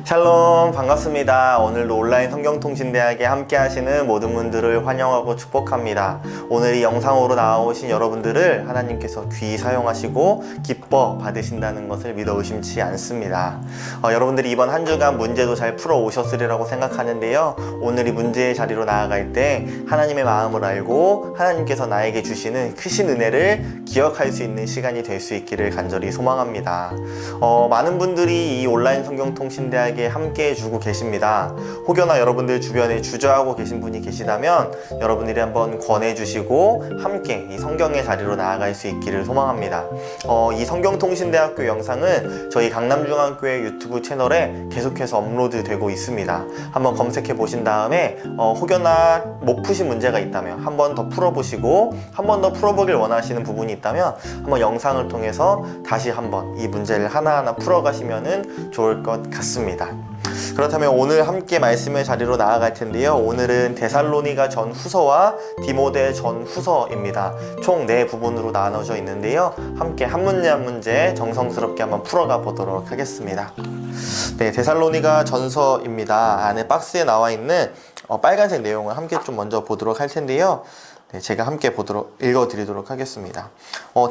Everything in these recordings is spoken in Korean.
샬롬, 반갑습니다. 오늘도 온라인 성경통신대학에 함께 하시는 모든 분들을 환영하고 축복합니다. 오늘 이 영상으로 나오신 여러분들을 하나님께서 귀히 사용하시고 기뻐 받으신다는 것을 믿어 의심치 않습니다. 여러분들이 이번 한 주간 문제도 잘 풀어 오셨으리라고 생각하는데요. 오늘 이 문제의 자리로 나아갈 때 하나님의 마음을 알고 하나님께서 나에게 주시는 크신 은혜를 기억할 수 있는 시간이 될 수 있기를 간절히 소망합니다. 많은 분들이 이 온라인 성경통신대학에 함께 해주고 계십니다. 혹여나 여러분들 주변에 주저하고 계신 분이 계시다면 여러분들이 한번 권해주시고 함께 이 성경의 자리로 나아갈 수 있기를 소망합니다. 이 성경통신대학교 영상은 저희 강남중앙교회 유튜브 채널에 계속해서 업로드 되고 있습니다. 한번 검색해 보신 다음에 혹여나 못 푸신 문제가 있다면 한번 더 풀어보시고 한 번 더 풀어보길 원하시는 부분이 있다면 한번 영상을 통해서 다시 한번 이 문제를 하나하나 풀어가시면 좋을 것 같습니다. 그렇다면 오늘 함께 말씀의 자리로 나아갈 텐데요. 오늘은 데살로니가 전후서와 디모데 전후서입니다. 총 4부분으로 나눠져 있는데요. 함께 한 문제 한 문제 정성스럽게 한번 풀어가 보도록 하겠습니다. 네, 데살로니가 전서입니다. 안에 박스에 나와 있는 빨간색 내용을 함께 좀 먼저 보도록 할 텐데요. 네, 제가 함께 읽어드리도록 하겠습니다.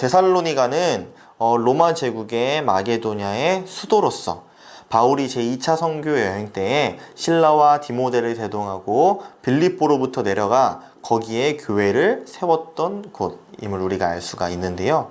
데살로니가는 로마 제국의 마게도냐의 수도로서 바울이 제2차 선교 여행 때에 실라와 디모데를 대동하고 빌립보로부터 내려가 거기에 교회를 세웠던 곳임을 우리가 알 수가 있는데요.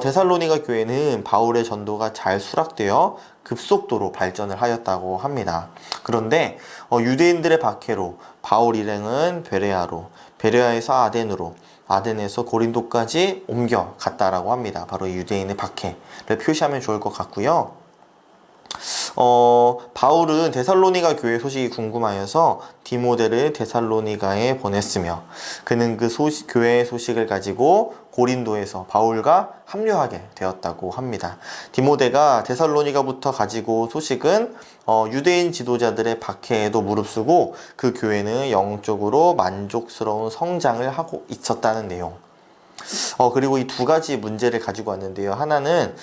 데살로니가 교회는 바울의 전도가 잘 수락되어 급속도로 발전을 하였다고 합니다. 그런데 유대인들의 박해로 바울 일행은 베레아로, 베레아에서 아덴으로, 아덴에서 고린도까지 옮겨갔다라고 합니다. 바로 이 유대인의 박해를 표시하면 좋을 것 같고요. 바울은 데살로니가 교회 소식이 궁금하여서 디모데를 데살로니가에 보냈으며 그는 그 교회의 소식을 가지고 고린도에서 바울과 합류하게 되었다고 합니다. 디모데가 데살로니가부터 가지고 소식은 유대인 지도자들의 박해에도 무릅쓰고 그 교회는 영적으로 만족스러운 성장을 하고 있었다는 내용. 그리고 이 두 가지 문제를 가지고 왔는데요. 하나는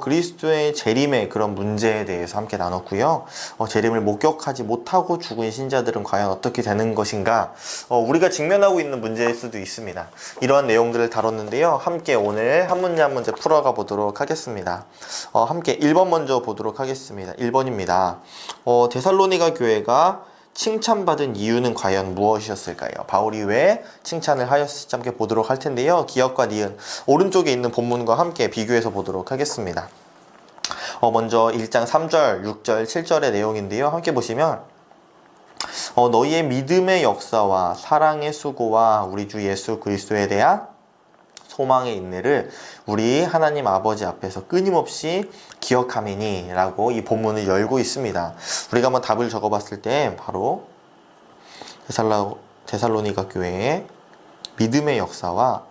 그리스도의 재림의 그런 문제에 대해서 함께 나눴고요. 재림을 목격하지 못하고 죽은 신자들은 과연 어떻게 되는 것인가? 우리가 직면하고 있는 문제일 수도 있습니다. 이러한 내용들을 다뤘는데요. 함께 오늘 한 문제 한 문제 풀어가 보도록 하겠습니다. 함께 1번 먼저 보도록 하겠습니다. 1번입니다. 데살로니가 교회가 칭찬받은 이유는 과연 무엇이었을까요? 바울이 왜 칭찬을 하였을지 함께 보도록 할 텐데요. 기역과 니은, 오른쪽에 있는 본문과 함께 비교해서 보도록 하겠습니다. 먼저 1장 3절, 6절, 7절의 내용인데요. 함께 보시면 너희의 믿음의 역사와 사랑의 수고와 우리 주 예수 그리스도에 대한 소망의 인내를 우리 하나님 아버지 앞에서 끊임없이 기억하매니 라고 이 본문을 열고 있습니다. 우리가 한번 답을 적어봤을 때 바로 데살로니가 교회의 믿음의 역사와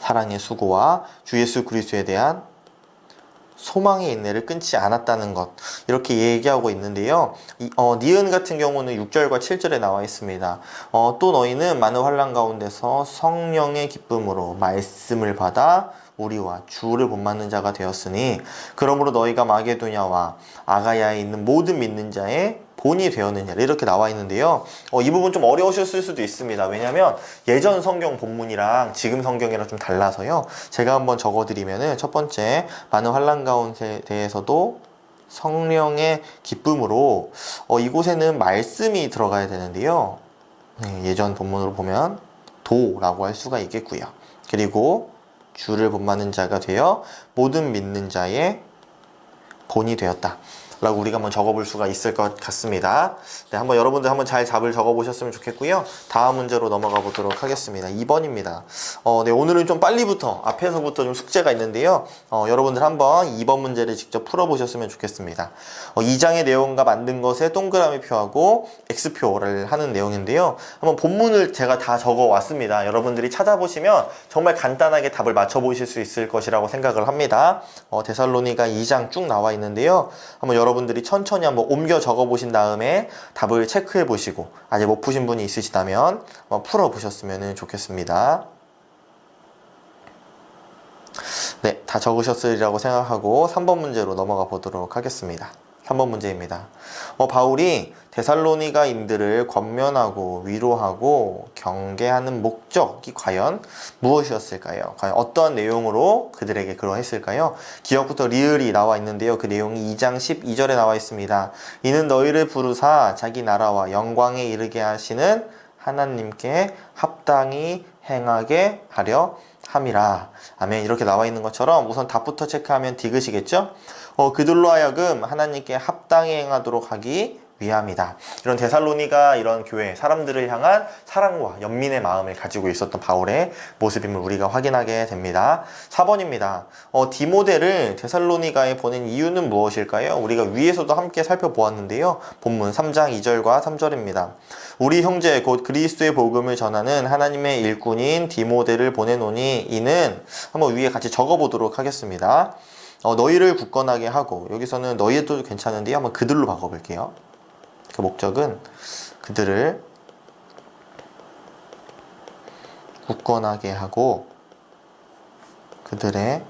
사랑의 수고와 주 예수 그리스도에 대한 소망의 인내를 끊지 않았다는 것, 이렇게 얘기하고 있는데요. 니은 같은 경우는 6절과 7절에 나와 있습니다. 또 너희는 많은 환난 가운데서 성령의 기쁨으로 말씀을 받아 우리와 주를 본받는 자가 되었으니 그러므로 너희가 마게도냐와 아가야에 있는 모든 믿는 자의 본이 되었느냐, 이렇게 나와 있는데요. 이 부분 좀 어려우셨을 수도 있습니다. 왜냐하면 예전 성경 본문이랑 지금 성경이랑 좀 달라서요. 제가 한번 적어드리면은 첫 번째, 많은 환난 가운데 대해서도 성령의 기쁨으로 이곳에는 말씀이 들어가야 되는데요. 예전 본문으로 보면 도라고 할 수가 있겠고요. 그리고 주를 본받는 자가 되어 모든 믿는 자의 본이 되었다 라고 우리가 한번 적어볼 수가 있을 것 같습니다. 네, 한번 여러분들 한번 잘 답을 적어보셨으면 좋겠고요. 다음 문제로 넘어가 보도록 하겠습니다. 2번입니다. 네, 오늘은 좀 빨리부터 앞에서부터 좀 숙제가 있는데요. 여러분들 한번 2번 문제를 직접 풀어보셨으면 좋겠습니다. 2장의 내용과 만든 것에 동그라미 표하고 X표를 하는 내용인데요. 한번 본문을 제가 다 적어 왔습니다. 여러분들이 찾아보시면 정말 간단하게 답을 맞춰보실 수 있을 것이라고 생각을 합니다. 데살로니가 2장 쭉 나와 있는데요. 한번 여러분들이 천천히 한번 옮겨 적어 보신 다음에 답을 체크해 보시고 아직 못 푸신 분이 있으시다면 풀어 보셨으면 좋겠습니다. 네, 다 적으셨으리라고 생각하고 3번 문제로 넘어가 보도록 하겠습니다. 3번 문제입니다. 바울이 데살로니가인들을 권면하고 위로하고 경계하는 목적이 과연 무엇이었을까요? 과연 어떤 내용으로 그들에게 그러했을까요? 기억부터 리을이 나와 있는데요. 그 내용이 2장 12절에 나와 있습니다. 이는 너희를 부르사 자기 나라와 영광에 이르게 하시는 하나님께 합당히 행하게 하려 함이라. 아멘. 이렇게 나와 있는 것처럼 우선 답부터 체크하면 디귿이겠죠? 그들로 하여금 하나님께 합당히 행하도록 하기 위함이다. 이런 데살로니가 이런 교회 사람들을 향한 사랑과 연민의 마음을 가지고 있었던 바울의 모습임을 우리가 확인하게 됩니다. 4번입니다. 디모데를 데살로니가에 보낸 이유는 무엇일까요? 우리가 위에서도 함께 살펴보았는데요. 본문 3장 2절과 3절입니다. 우리 형제 곧 그리스도의 복음을 전하는 하나님의 일꾼인 디모데를 보내노니 이는 한번 위에 같이 적어보도록 하겠습니다. 너희를 굳건하게 하고, 여기서는 너희도 괜찮은데요. 한번 그들로 바꿔볼게요. 그 목적은 그들을 굳건하게 하고 그들의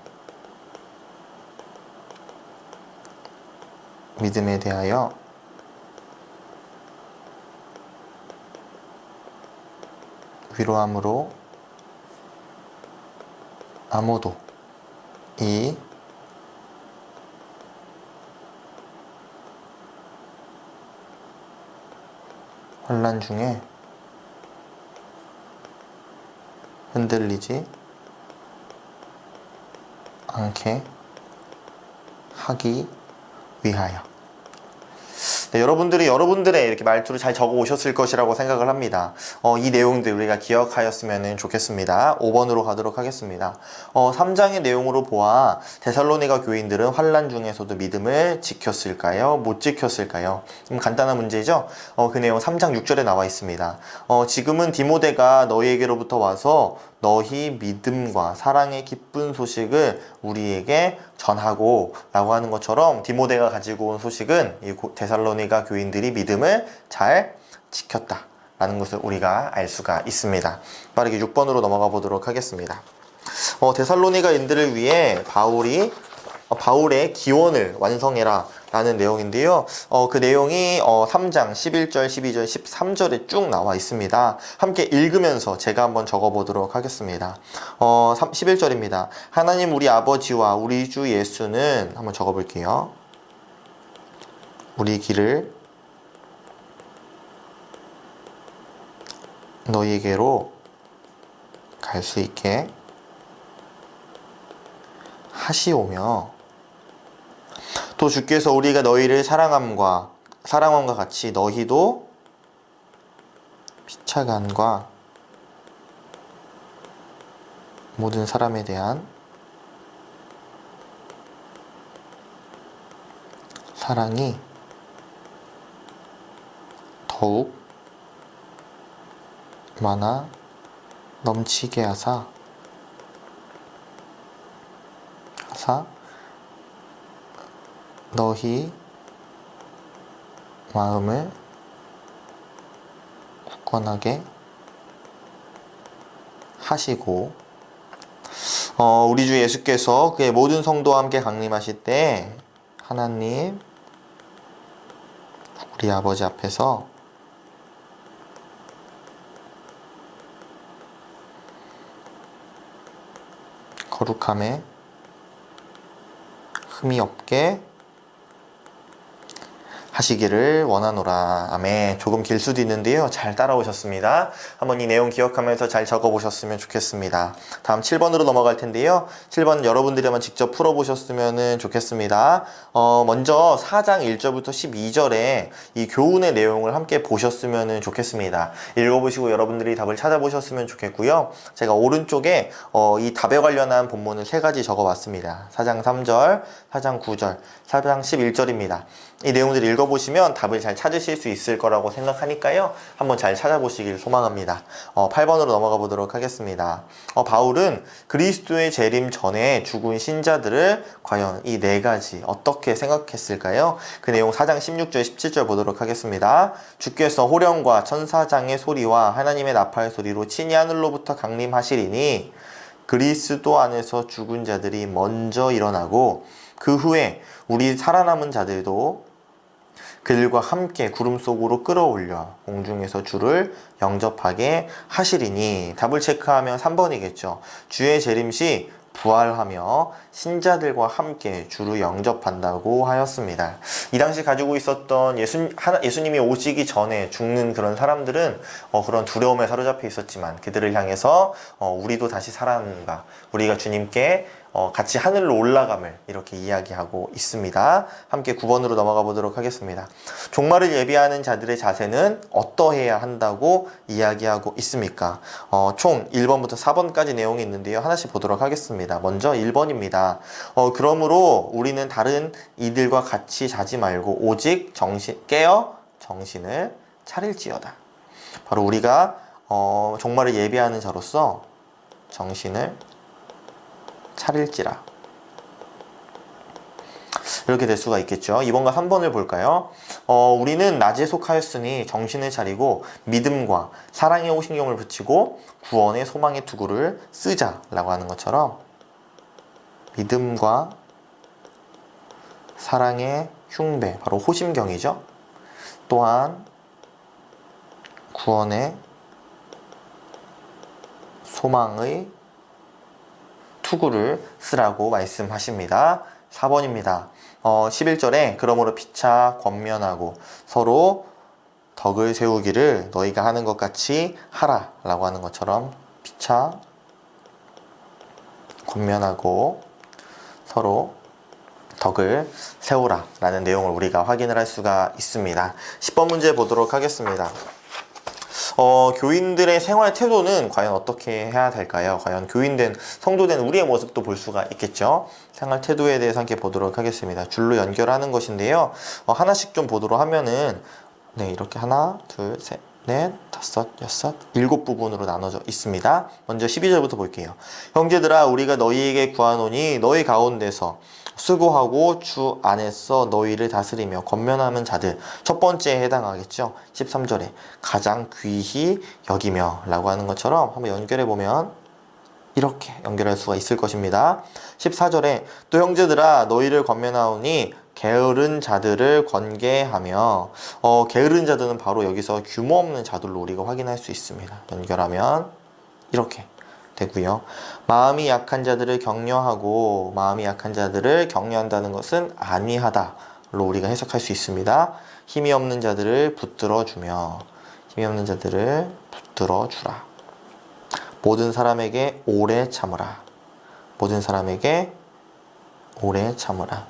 믿음에 대하여 위로함으로 아무도 이 환난 중에 흔들리지 않게 하기 위하여. 네, 여러분들이 여러분들의 이렇게 말투를 잘 적어 오셨을 것이라고 생각을 합니다. 이 내용들 우리가 기억하였으면 좋겠습니다. 5번으로 가도록 하겠습니다. 3장의 내용으로 보아 데살로니가 교인들은 환난 중에서도 믿음을 지켰을까요? 못 지켰을까요? 간단한 문제죠? 그 내용 3장 6절에 나와 있습니다. 지금은 디모데가 너희에게로부터 와서 너희 믿음과 사랑의 기쁜 소식을 우리에게 전하고 라고 하는 것처럼 디모데가 가지고 온 소식은 이 데살로니가 교인들이 믿음을 잘 지켰다 라는 것을 우리가 알 수가 있습니다. 빠르게 6번으로 넘어가 보도록 하겠습니다. 데살로니가인들을 위해 바울의 기원을 완성해라 라는 내용인데요. 그 내용이 3장 11절, 12절, 13절에 쭉 나와 있습니다. 함께 읽으면서 제가 한번 적어보도록 하겠습니다. 11절입니다. 하나님 우리 아버지와 우리 주 예수는 한번 적어볼게요. 우리 길을 너희에게로 갈 수 있게 하시오며 또 주께서 우리가 너희를 사랑함과 같이 너희도 피차간과 모든 사람에 대한 사랑이 더욱 많아 넘치게 하사 너희 마음을 굳건하게 하시고 우리 주 예수께서 그의 모든 성도와 함께 강림하실 때 하나님 우리 아버지 앞에서 거룩함에 흠이 없게 하시기를 원하노라. 아멘. 조금 길 수도 있는데요. 잘 따라오셨습니다. 한번 이 내용 기억하면서 잘 적어보셨으면 좋겠습니다. 다음 7번으로 넘어갈 텐데요. 7번 여러분들이 한번 직접 풀어보셨으면 좋겠습니다. 먼저 4장 1절부터 12절에 이 교훈의 내용을 함께 보셨으면 좋겠습니다. 읽어보시고 여러분들이 답을 찾아보셨으면 좋겠고요. 제가 오른쪽에 이 답에 관련한 본문을 3가지 적어봤습니다. 4장 3절, 4장 9절, 4장 11절입니다. 이 내용들을 읽어보시면 답을 잘 찾으실 수 있을 거라고 생각하니까요. 한번 잘 찾아보시길 소망합니다. 8번으로 넘어가 보도록 하겠습니다. 바울은 그리스도의 재림 전에 죽은 신자들을 과연 이 4가지 어떻게 생각했을까요? 그 내용 4장 16절, 17절 보도록 하겠습니다. 주께서 호령과 천사장의 소리와 하나님의 나팔 소리로 친히 하늘로부터 강림하시리니 그리스도 안에서 죽은 자들이 먼저 일어나고 그 후에 우리 살아남은 자들도 그들과 함께 구름 속으로 끌어올려 공중에서 주를 영접하게 하시리니. 답을 체크하면 3번이겠죠. 주의 재림시 부활하며 신자들과 함께 주를 영접한다고 하였습니다. 이 당시 가지고 있었던 예수님이 오시기 전에 죽는 그런 사람들은 그런 두려움에 사로잡혀 있었지만 그들을 향해서 우리도 다시 살아난다, 우리가 주님께 같이 하늘로 올라감을 이렇게 이야기하고 있습니다. 함께 9번으로 넘어가 보도록 하겠습니다. 종말을 예비하는 자들의 자세는 어떠해야 한다고 이야기하고 있습니까? 총 1번부터 4번까지 내용이 있는데요. 하나씩 보도록 하겠습니다. 먼저 1번입니다. 그러므로 우리는 다른 이들과 같이 자지 말고 오직 깨어 정신을 차릴지어다. 바로 우리가 종말을 예비하는 자로서 정신을 차릴지라, 이렇게 될 수가 있겠죠. 2번과 3번을 볼까요? 우리는 낮에 속하였으니 정신을 차리고 믿음과 사랑에 호신경을 붙이고 구원의 소망의 투구를 쓰자 라고 하는 것처럼, 믿음과 사랑의 흉배, 바로 호심경이죠. 또한 구원의 소망의 투구를 쓰라고 말씀하십니다. 4번입니다. 11절에 그러므로 피차 권면하고 서로 덕을 세우기를 너희가 하는 것 같이 하라 라고 하는 것처럼, 피차 권면하고 서로 덕을 세우라 라는 내용을 우리가 확인을 할 수가 있습니다. 10번 문제 보도록 하겠습니다. 교인들의 생활 태도는 과연 어떻게 해야 될까요? 과연 교인된, 성도된 우리의 모습도 볼 수가 있겠죠? 생활 태도에 대해서 함께 보도록 하겠습니다. 줄로 연결하는 것인데요. 하나씩 좀 보도록 하면은, 네, 이렇게 하나, 둘, 셋, 넷, 다섯, 여섯, 7부분으로 나눠져 있습니다. 먼저 12절부터 볼게요. 형제들아, 우리가 너희에게 구하노니 너희 가운데서 수고하고 주 안에서 너희를 다스리며 권면하는 자들, 첫 번째에 해당하겠죠. 13절에 가장 귀히 여기며 라고 하는 것처럼 한번 연결해 보면 이렇게 연결할 수가 있을 것입니다. 14절에 또 형제들아 너희를 권면하오니 게으른 자들을 권계하며, 게으른 자들은 바로 여기서 규모 없는 자들로 우리가 확인할 수 있습니다. 연결하면 이렇게 되고요. 마음이 약한 자들을 격려하고, 마음이 약한 자들을 격려한다는 것은 안위하다로 우리가 해석할 수 있습니다. 힘이 없는 자들을 붙들어주며, 힘이 없는 자들을 붙들어주라. 모든 사람에게 오래 참으라. 모든 사람에게 오래 참으라.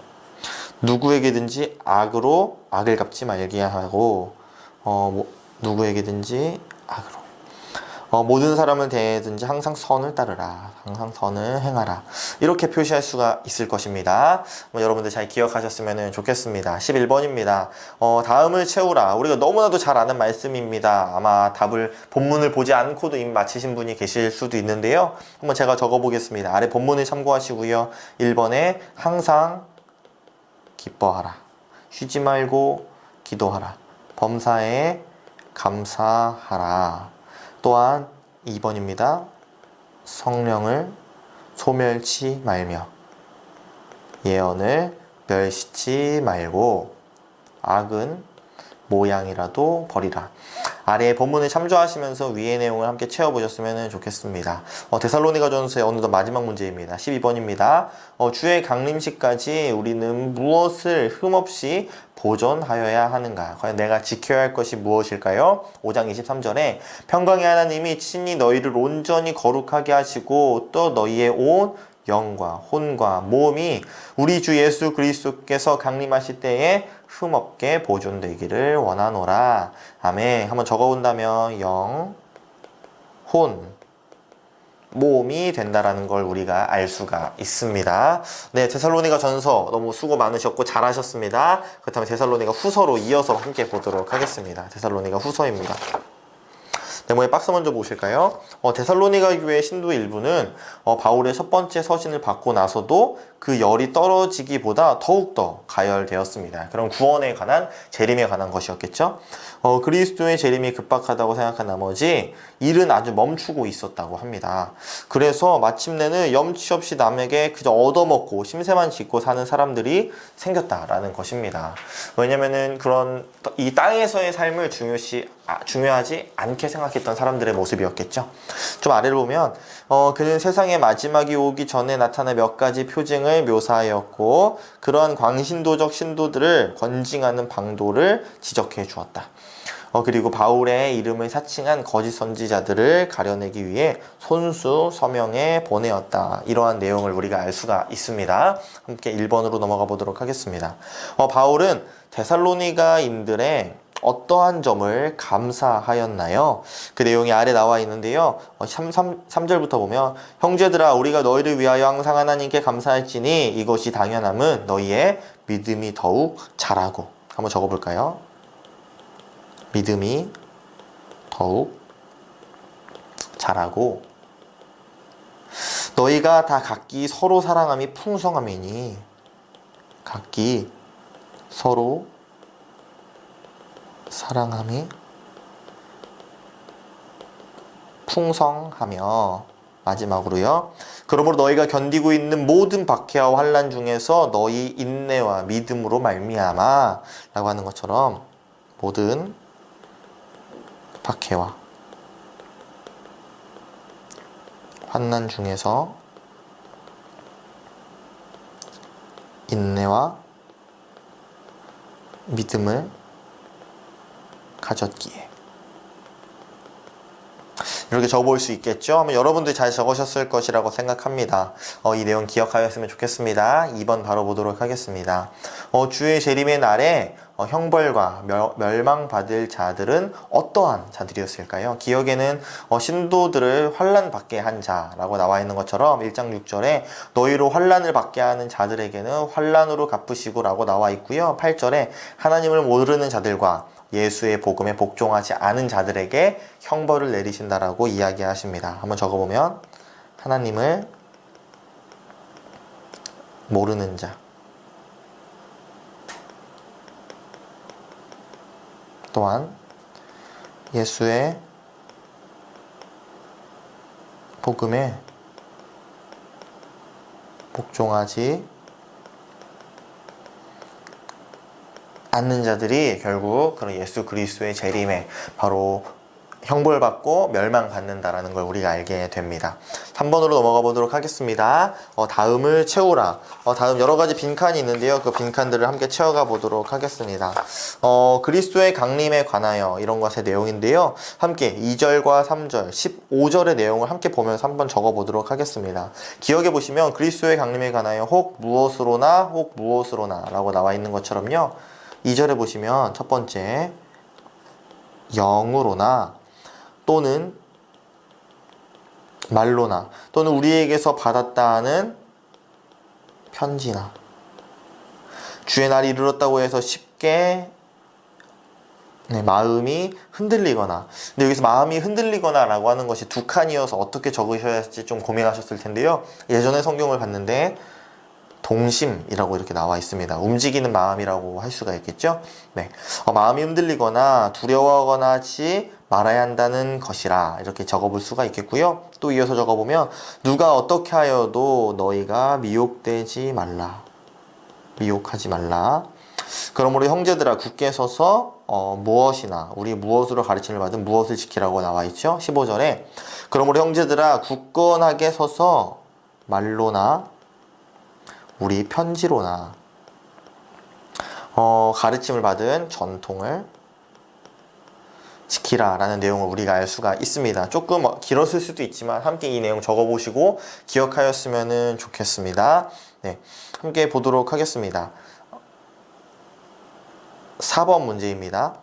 누구에게든지 악으로 악을 갚지 말게 하고, 누구에게든지 악으로, 모든 사람을 대하든지 항상 선을 따르라. 항상 선을 행하라. 이렇게 표시할 수가 있을 것입니다. 여러분들 잘 기억하셨으면 좋겠습니다. 11번입니다. 다음을 채우라. 우리가 너무나도 잘 아는 말씀입니다. 아마 답을, 본문을 보지 않고도 이미 맞히신 분이 계실 수도 있는데요. 한번 제가 적어보겠습니다. 아래 본문을 참고하시고요. 1번에 항상 기뻐하라. 쉬지 말고 기도하라. 범사에 감사하라. 또한 2번입니다. 성령을 소멸치 말며 예언을 멸시치 말고 악은 모양이라도 버리라. 아래의 본문을 참조하시면서 위의 내용을 함께 채워보셨으면 좋겠습니다. 데살로니가전서의 어느덧 마지막 문제입니다. 12번입니다. 주의 강림시까지 우리는 무엇을 흠없이 보존하여야 하는가? 과연 내가 지켜야 할 것이 무엇일까요? 5장 23절에 평강의 하나님이 친히 너희를 온전히 거룩하게 하시고 또 너희의 온 영과 혼과 몸이 우리 주 예수 그리스도께서 강림하실 때에 흠없게 보존되기를 원하노라. 아멘. 한번 적어본다면 영, 혼, 몸이 된다라는 걸 우리가 알 수가 있습니다. 네, 데살로니가 전서 너무 수고 많으셨고 잘하셨습니다. 그렇다면 데살로니가 후서로 이어서 함께 보도록 하겠습니다. 데살로니가 후서입니다. 네모의 박스 먼저 보실까요? 데살로니가 교회 신도 일부는 바울의 첫 번째 서신을 받고 나서도 그 열이 떨어지기보다 더욱더 가열되었습니다. 그런 구원에 관한 재림에 관한 것이었겠죠. 그리스도의 재림이 급박하다고 생각한 나머지 일은 아주 멈추고 있었다고 합니다. 그래서 마침내는 염치 없이 남에게 그저 얻어먹고 심세만 짓고 사는 사람들이 생겼다라는 것입니다. 왜냐면은 그런 이 땅에서의 삶을 중요하지 않게 생각했던 사람들의 모습이었겠죠. 좀 아래를 보면 그는 세상의 마지막이 오기 전에 나타난 몇 가지 표징을 묘사하였고 그러한 광신도적 신도들을 권징하는 방도를 지적해 주었다. 그리고 바울의 이름을 사칭한 거짓 선지자들을 가려내기 위해 손수 서명에 보내었다. 이러한 내용을 우리가 알 수가 있습니다. 함께 1번으로 넘어가 보도록 하겠습니다. 바울은 데살로니가인들의 어떠한 점을 감사하였나요? 그 내용이 아래 나와 있는데요. 3절부터 보면 형제들아 우리가 너희를 위하여 항상 하나님께 감사할지니 이것이 당연함은 너희의 믿음이 더욱 자라고. 한번 적어볼까요? 믿음이 더욱 자라고 너희가 다 각기 서로 사랑함이 풍성함이니 각기 서로 사랑함이 풍성하며 마지막으로요. 그러므로 너희가 견디고 있는 모든 박해와 환난 중에서 너희 인내와 믿음으로 말미암아 라고 하는 것처럼 모든 박해와 환난 중에서 인내와 믿음을 가졌기에 이렇게 적어볼 수 있겠죠? 아마 여러분들이 잘 적으셨을 것이라고 생각합니다. 이 내용 기억하였으면 좋겠습니다. 2번 바로 보도록 하겠습니다. 주의 재림의 날에 형벌과 멸망받을 자들은 어떠한 자들이었을까요? 기억에는 신도들을 환난 받게 한 자라고 나와 있는 것처럼 1장 6절에 너희로 환난을 받게 하는 자들에게는 환난으로 갚으시고 라고 나와 있고요. 8절에 하나님을 모르는 자들과 예수의 복음에 복종하지 않은 자들에게 형벌을 내리신다라고 이야기하십니다. 한번 적어보면 하나님을 모르는 자 또한 예수의 복음에 복종하지 않는 자들이 결국 그런 예수 그리스도의 재림에 바로 형벌받고 멸망받는다라는 걸 우리가 알게 됩니다. 3번으로 넘어가 보도록 하겠습니다. 다음을 채우라. 다음 여러 가지 빈칸이 있는데요. 그 빈칸들을 함께 채워가 보도록 하겠습니다. 그리스도의 강림에 관하여 이런 것의 내용인데요. 함께 2절과 3절, 15절의 내용을 함께 보면서 한번 적어 보도록 하겠습니다. 기억해 보시면 그리스도의 강림에 관하여 혹 무엇으로나 라고 나와 있는 것처럼요. 2절에 보시면 첫 번째 영으로나 또는 말로나 또는 우리에게서 받았다는 편지나 주의 날이 이르렀다고 해서 쉽게 마음이 흔들리거나 근데 여기서 마음이 흔들리거나 라고 하는 것이 두 칸이어서 어떻게 적으셔야 할지 좀 고민하셨을 텐데요. 예전에 성경을 봤는데 동심이라고 이렇게 나와 있습니다. 움직이는 마음이라고 할 수가 있겠죠. 네, 마음이 흔들리거나 두려워하거나 하지 말아야 한다는 것이라 이렇게 적어볼 수가 있겠고요. 또 이어서 적어보면 누가 어떻게 하여도 너희가 미혹되지 말라. 미혹하지 말라. 그러므로 형제들아 굳게 서서 무엇이나 우리 무엇으로 가르침을 받은 무엇을 지키라고 나와 있죠. 15절에 그러므로 형제들아 굳건하게 서서 말로나 우리 편지로나 가르침을 받은 전통을 지키라 라는 내용을 우리가 알 수가 있습니다. 조금 길었을 수도 있지만 함께 이 내용 적어보시고 기억하였으면 좋겠습니다. 네, 함께 보도록 하겠습니다. 4번 문제입니다.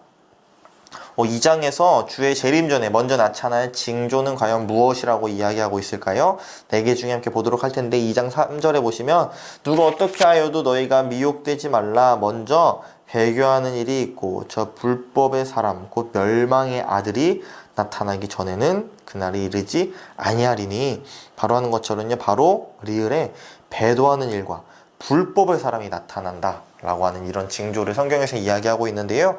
2장에서 주의 재림 전에 먼저 나타날 징조는 과연 무엇이라고 이야기하고 있을까요? 4개 중에 함께 보도록 할 텐데 2장 3절에 보시면 누가 어떻게 하여도 너희가 미혹되지 말라. 먼저 배교하는 일이 있고 저 불법의 사람 곧 멸망의 아들이 나타나기 전에는 그날이 이르지 아니하리니 바로 하는 것처럼요. 바로 리을에 배도하는 일과 불법의 사람이 나타난다 라고 하는 이런 징조를 성경에서 이야기하고 있는데요.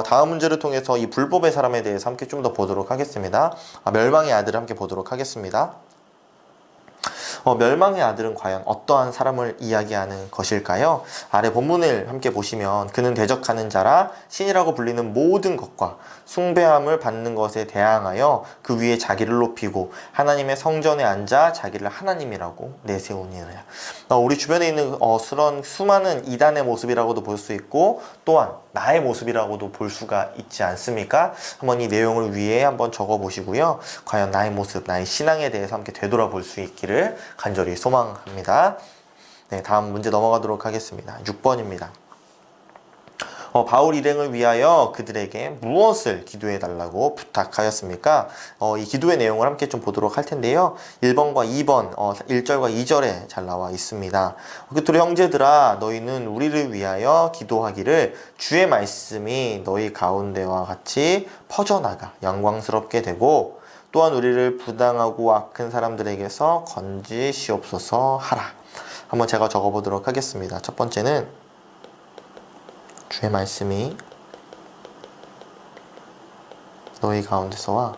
다음 문제를 통해서 이 불법의 사람에 대해서 함께 좀 더 보도록 하겠습니다. 멸망의 아들을 함께 보도록 하겠습니다. 멸망의 아들은 과연 어떠한 사람을 이야기하는 것일까요? 아래 본문을 함께 보시면 그는 대적하는 자라 신이라고 불리는 모든 것과 숭배함을 받는 것에 대항하여 그 위에 자기를 높이고 하나님의 성전에 앉아 자기를 하나님이라고 내세우니라. 우리 주변에 있는 그런 수많은 이단의 모습이라고도 볼 수 있고 또한 나의 모습이라고도 볼 수가 있지 않습니까? 한번 이 내용을 위에 한번 적어 보시고요. 과연 나의 모습, 나의 신앙에 대해서 함께 되돌아볼 수 있기를 간절히 소망합니다. 네, 다음 문제 넘어가도록 하겠습니다. 6번입니다. 바울 일행을 위하여 그들에게 무엇을 기도해 달라고 부탁하였습니까? 이 기도의 내용을 함께 좀 보도록 할 텐데요. 1번과 2번, 1절과 2절에 잘 나와 있습니다. 그토록 형제들아 너희는 우리를 위하여 기도하기를 주의 말씀이 너희 가운데와 같이 퍼져나가 영광스럽게 되고 또한 우리를 부당하고 악한 사람들에게서 건지시옵소서 하라. 한번 제가 적어보도록 하겠습니다. 첫 번째는 주의 말씀이 너희 가운데서와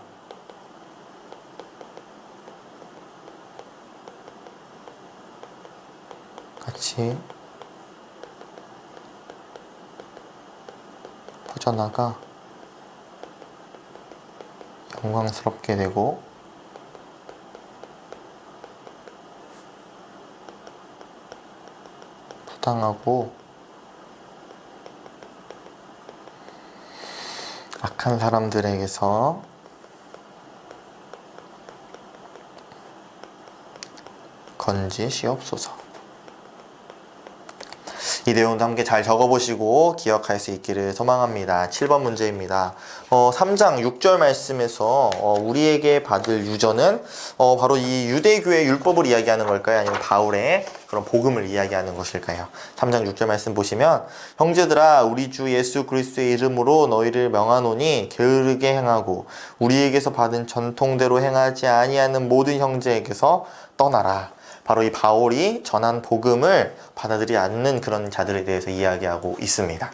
같이 퍼져나가 영광스럽게 되고 부당하고 악한 사람들에게서 건지시옵소서. 이 내용도 함께 잘 적어보시고 기억할 수 있기를 소망합니다. 7번 문제입니다. 3장 6절 말씀에서 우리에게 받을 유전은 바로 이 유대교의 율법을 이야기하는 걸까요? 아니면 바울의 그런 복음을 이야기하는 것일까요? 3장 6절 말씀 보시면 형제들아 우리 주 예수 그리스도의 이름으로 너희를 명하노니 게으르게 행하고 우리에게서 받은 전통대로 행하지 아니하는 모든 형제에게서 떠나라. 바로 이 바울이 전한 복음을 받아들이지 않는 그런 자들에 대해서 이야기하고 있습니다.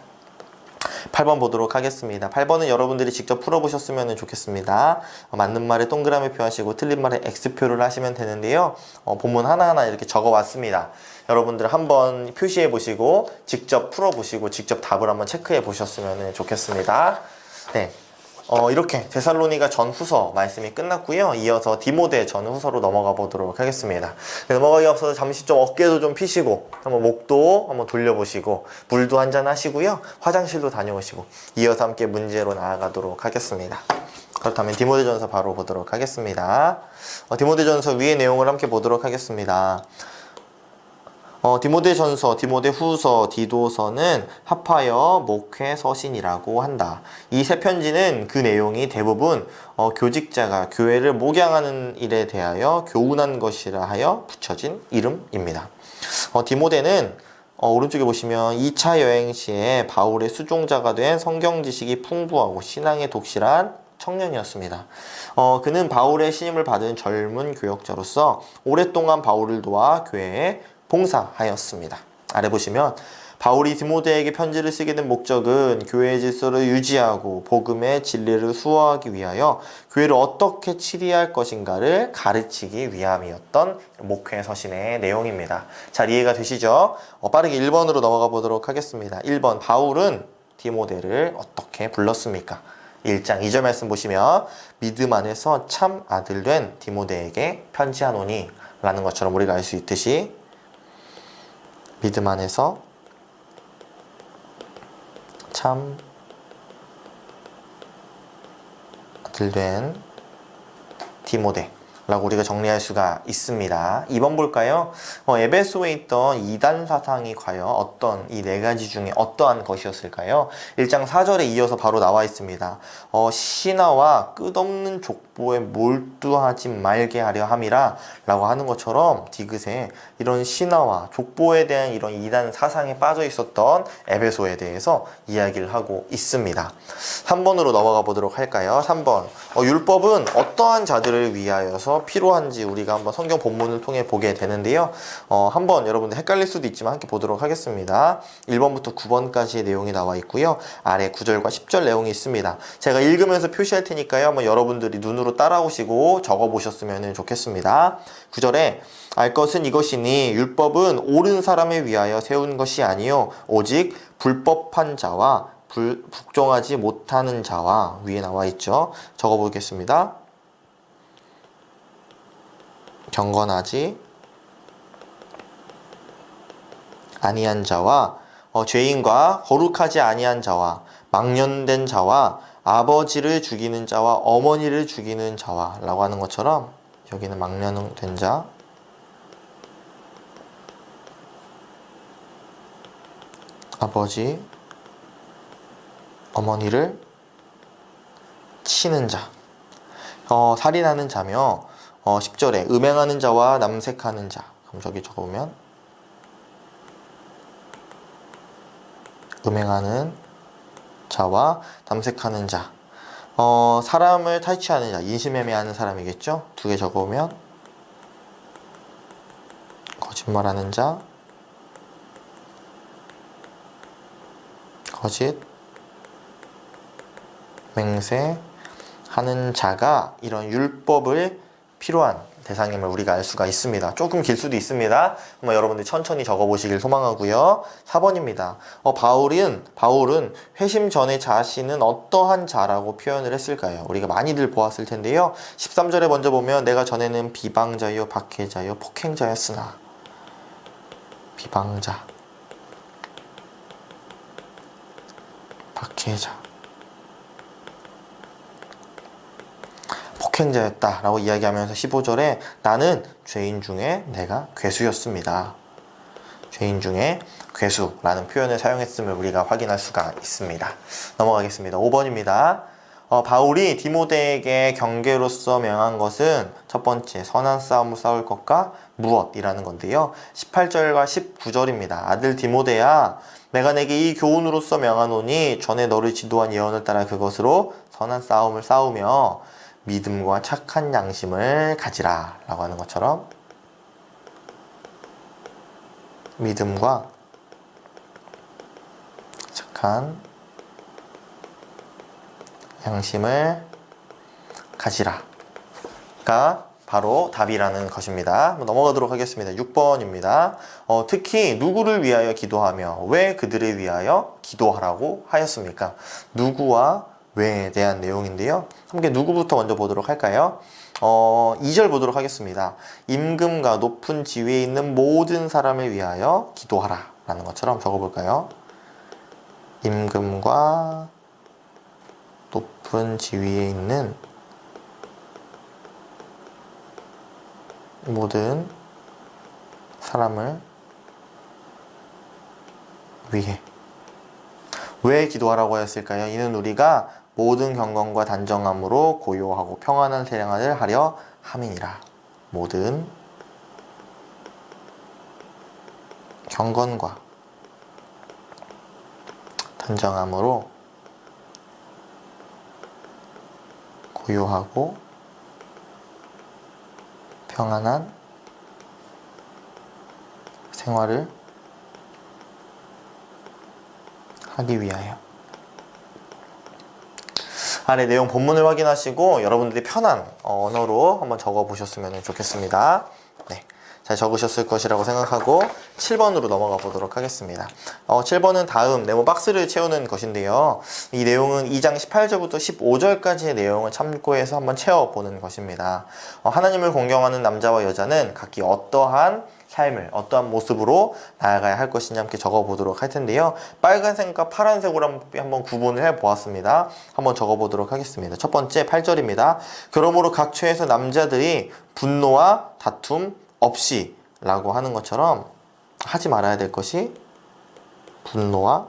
8번 보도록 하겠습니다. 8번은 여러분들이 직접 풀어보셨으면 좋겠습니다. 맞는 말에 동그라미 표하시고 틀린 말에 X표를 하시면 되는데요. 본문 하나하나 이렇게 적어왔습니다. 여러분들 한번 표시해 보시고 직접 풀어보시고 직접 답을 한번 체크해 보셨으면 좋겠습니다. 네. 이렇게 데살로니가 전후서 말씀이 끝났고요. 이어서 디모데 전후서로 넘어가 보도록 하겠습니다. 넘어가기 앞서서 잠시 좀 어깨도 좀 피시고 한번 목도 한번 돌려보시고 물도 한잔 하시고요. 화장실도 다녀오시고 이어서 함께 문제로 나아가도록 하겠습니다. 그렇다면 디모데전서 바로 보도록 하겠습니다. 디모데전서 위의 내용을 함께 보도록 하겠습니다. 디모데전서, 디모데후서, 디도서는 합하여 목회서신이라고 한다. 이 세 편지는 그 내용이 대부분 교직자가 교회를 목양하는 일에 대하여 교훈한 것이라 하여 붙여진 이름입니다. 디모데는 오른쪽에 보시면 2차 여행 시에 바울의 수종자가 된 성경 지식이 풍부하고 신앙에 독실한 청년이었습니다. 그는 바울의 신임을 받은 젊은 교역자로서 오랫동안 바울을 도와 교회에 봉사하였습니다. 아래 보시면 바울이 디모데에게 편지를 쓰게 된 목적은 교회의 질서를 유지하고 복음의 진리를 수호하기 위하여 교회를 어떻게 치리할 것인가를 가르치기 위함이었던 목회 서신의 내용입니다. 잘 이해가 되시죠? 빠르게 1번으로 넘어가 보도록 하겠습니다. 1번 바울은 디모데를 어떻게 불렀습니까? 1장 2절 말씀 보시면 믿음 안에서 참 아들 된 디모데에게 편지하노니 라는 것처럼 우리가 알 수 있듯이 믿음 안에서 참 아들 된 디모데 라고 우리가 정리할 수가 있습니다. 2번 볼까요? 에베소에 있던 이단 사상이 과연 이 네 가지 중에 어떠한 것이었을까요? 1장 4절에 이어서 바로 나와 있습니다. 신화와 끝없는 족보 족보에 몰두하지 말게 하려 함이라 라고 하는 것처럼 디귿에 이런 신화와 족보에 대한 이런 이단 사상에 빠져 있었던 에베소에 대해서 이야기를 하고 있습니다. 3번으로 넘어가 보도록 할까요? 3번. 율법은 어떠한 자들을 위하여서 필요한지 우리가 한번 성경 본문을 통해 보게 되는데요. 한번 여러분들 헷갈릴 수도 있지만 함께 보도록 하겠습니다. 1번부터 9번까지의 내용이 나와 있고요. 아래 9절과 10절 내용이 있습니다. 제가 읽으면서 표시할 테니까요. 한번 여러분들이 눈으로 따라오시고 적어 보셨으면 좋겠습니다. 9절에 알 것은 이것이니 율법은 옳은 사람을 위하여 세운 것이 아니요 오직 불법한 자와 복종하지 못하는 자와 위에 나와 있죠. 적어 보겠습니다. 경건하지 아니한 자와 죄인과 거룩하지 아니한 자와 망년된 자와 아버지를 죽이는 자와 어머니를 죽이는 자와 라고 하는 것처럼 여기는 망년된 자, 아버지, 어머니를 치는 자, 살인하는 자며 10절에 음행하는 자와 남색하는 자. 그럼 저기 적어보면 음행하는 자와 남색하는 자, 사람을 탈취하는 자, 인신매매하는 사람이겠죠? 두 개 적어보면 거짓말하는 자, 거짓, 맹세하는 자가 이런 율법을 필요한 대상임을 우리가 알 수가 있습니다. 조금 길 수도 있습니다. 한번 여러분들 천천히 적어보시길 소망하고요. 4번입니다. 바울은 회심 전에 자신은 어떠한 자라고 표현을 했을까요? 우리가 많이들 보았을 텐데요. 13절에 먼저 보면 내가 전에는 비방자요 박해자요 폭행자였으나 비방자, 박해자, 폭행자였다 라고 이야기하면서 15절에 나는 죄인 중에 내가 괴수였습니다. 죄인 중에 괴수라는 표현을 사용했음을 우리가 확인할 수가 있습니다. 넘어가겠습니다. 5번입니다. 바울이 디모데에게 경계로서 명한 것은 첫 번째 선한 싸움을 싸울 것과 무엇이라는 건데요. 18절과 19절입니다. 아들 디모데야 내가 내게 이 교훈으로서 명하노니 전에 너를 지도한 예언을 따라 그것으로 선한 싸움을 싸우며 믿음과 착한 양심을 가지라 라고 하는 것처럼 믿음과 착한 양심을 가지라가 바로 답이라는 것입니다. 한번 넘어가도록 하겠습니다. 6번입니다. 특히 누구를 위하여 기도하며 왜 그들을 위하여 기도하라고 하였습니까? 누구와 왜에 대한 내용인데요. 함께 누구부터 먼저 보도록 할까요? 2절 보도록 하겠습니다. 임금과 높은 지위에 있는 모든 사람을 위하여 기도하라 라는 것처럼 적어볼까요? 임금과 높은 지위에 있는 모든 사람을 위해 왜 기도하라고 하였을까요? 이는 우리가 모든 경건과 단정함으로 고요하고 평안한 생활을 하려 함이니라. 모든 경건과 단정함으로 고요하고 평안한 생활을 하기 위하여. 아래 내용 본문을 확인하시고 여러분들이 편한 언어로 한번 적어 보셨으면 좋겠습니다. 네, 잘 적으셨을 것이라고 생각하고 7번으로 넘어가 보도록 하겠습니다. 7번은 다음 네모 박스를 채우는 것인데요. 이 내용은 2장 18절부터 15절까지의 내용을 참고해서 한번 채워보는 것입니다. 하나님을 공경하는 남자와 여자는 각기 어떠한 삶을 어떠한 모습으로 나아가야 할 것인지 함께 적어보도록 할 텐데요. 빨간색과 파란색으로 한번 구분을 해보았습니다. 한번 적어보도록 하겠습니다. 첫 번째 8절입니다. 그러므로 각 처에서 남자들이 분노와 다툼 없이 라고 하는 것처럼 하지 말아야 될 것이 분노와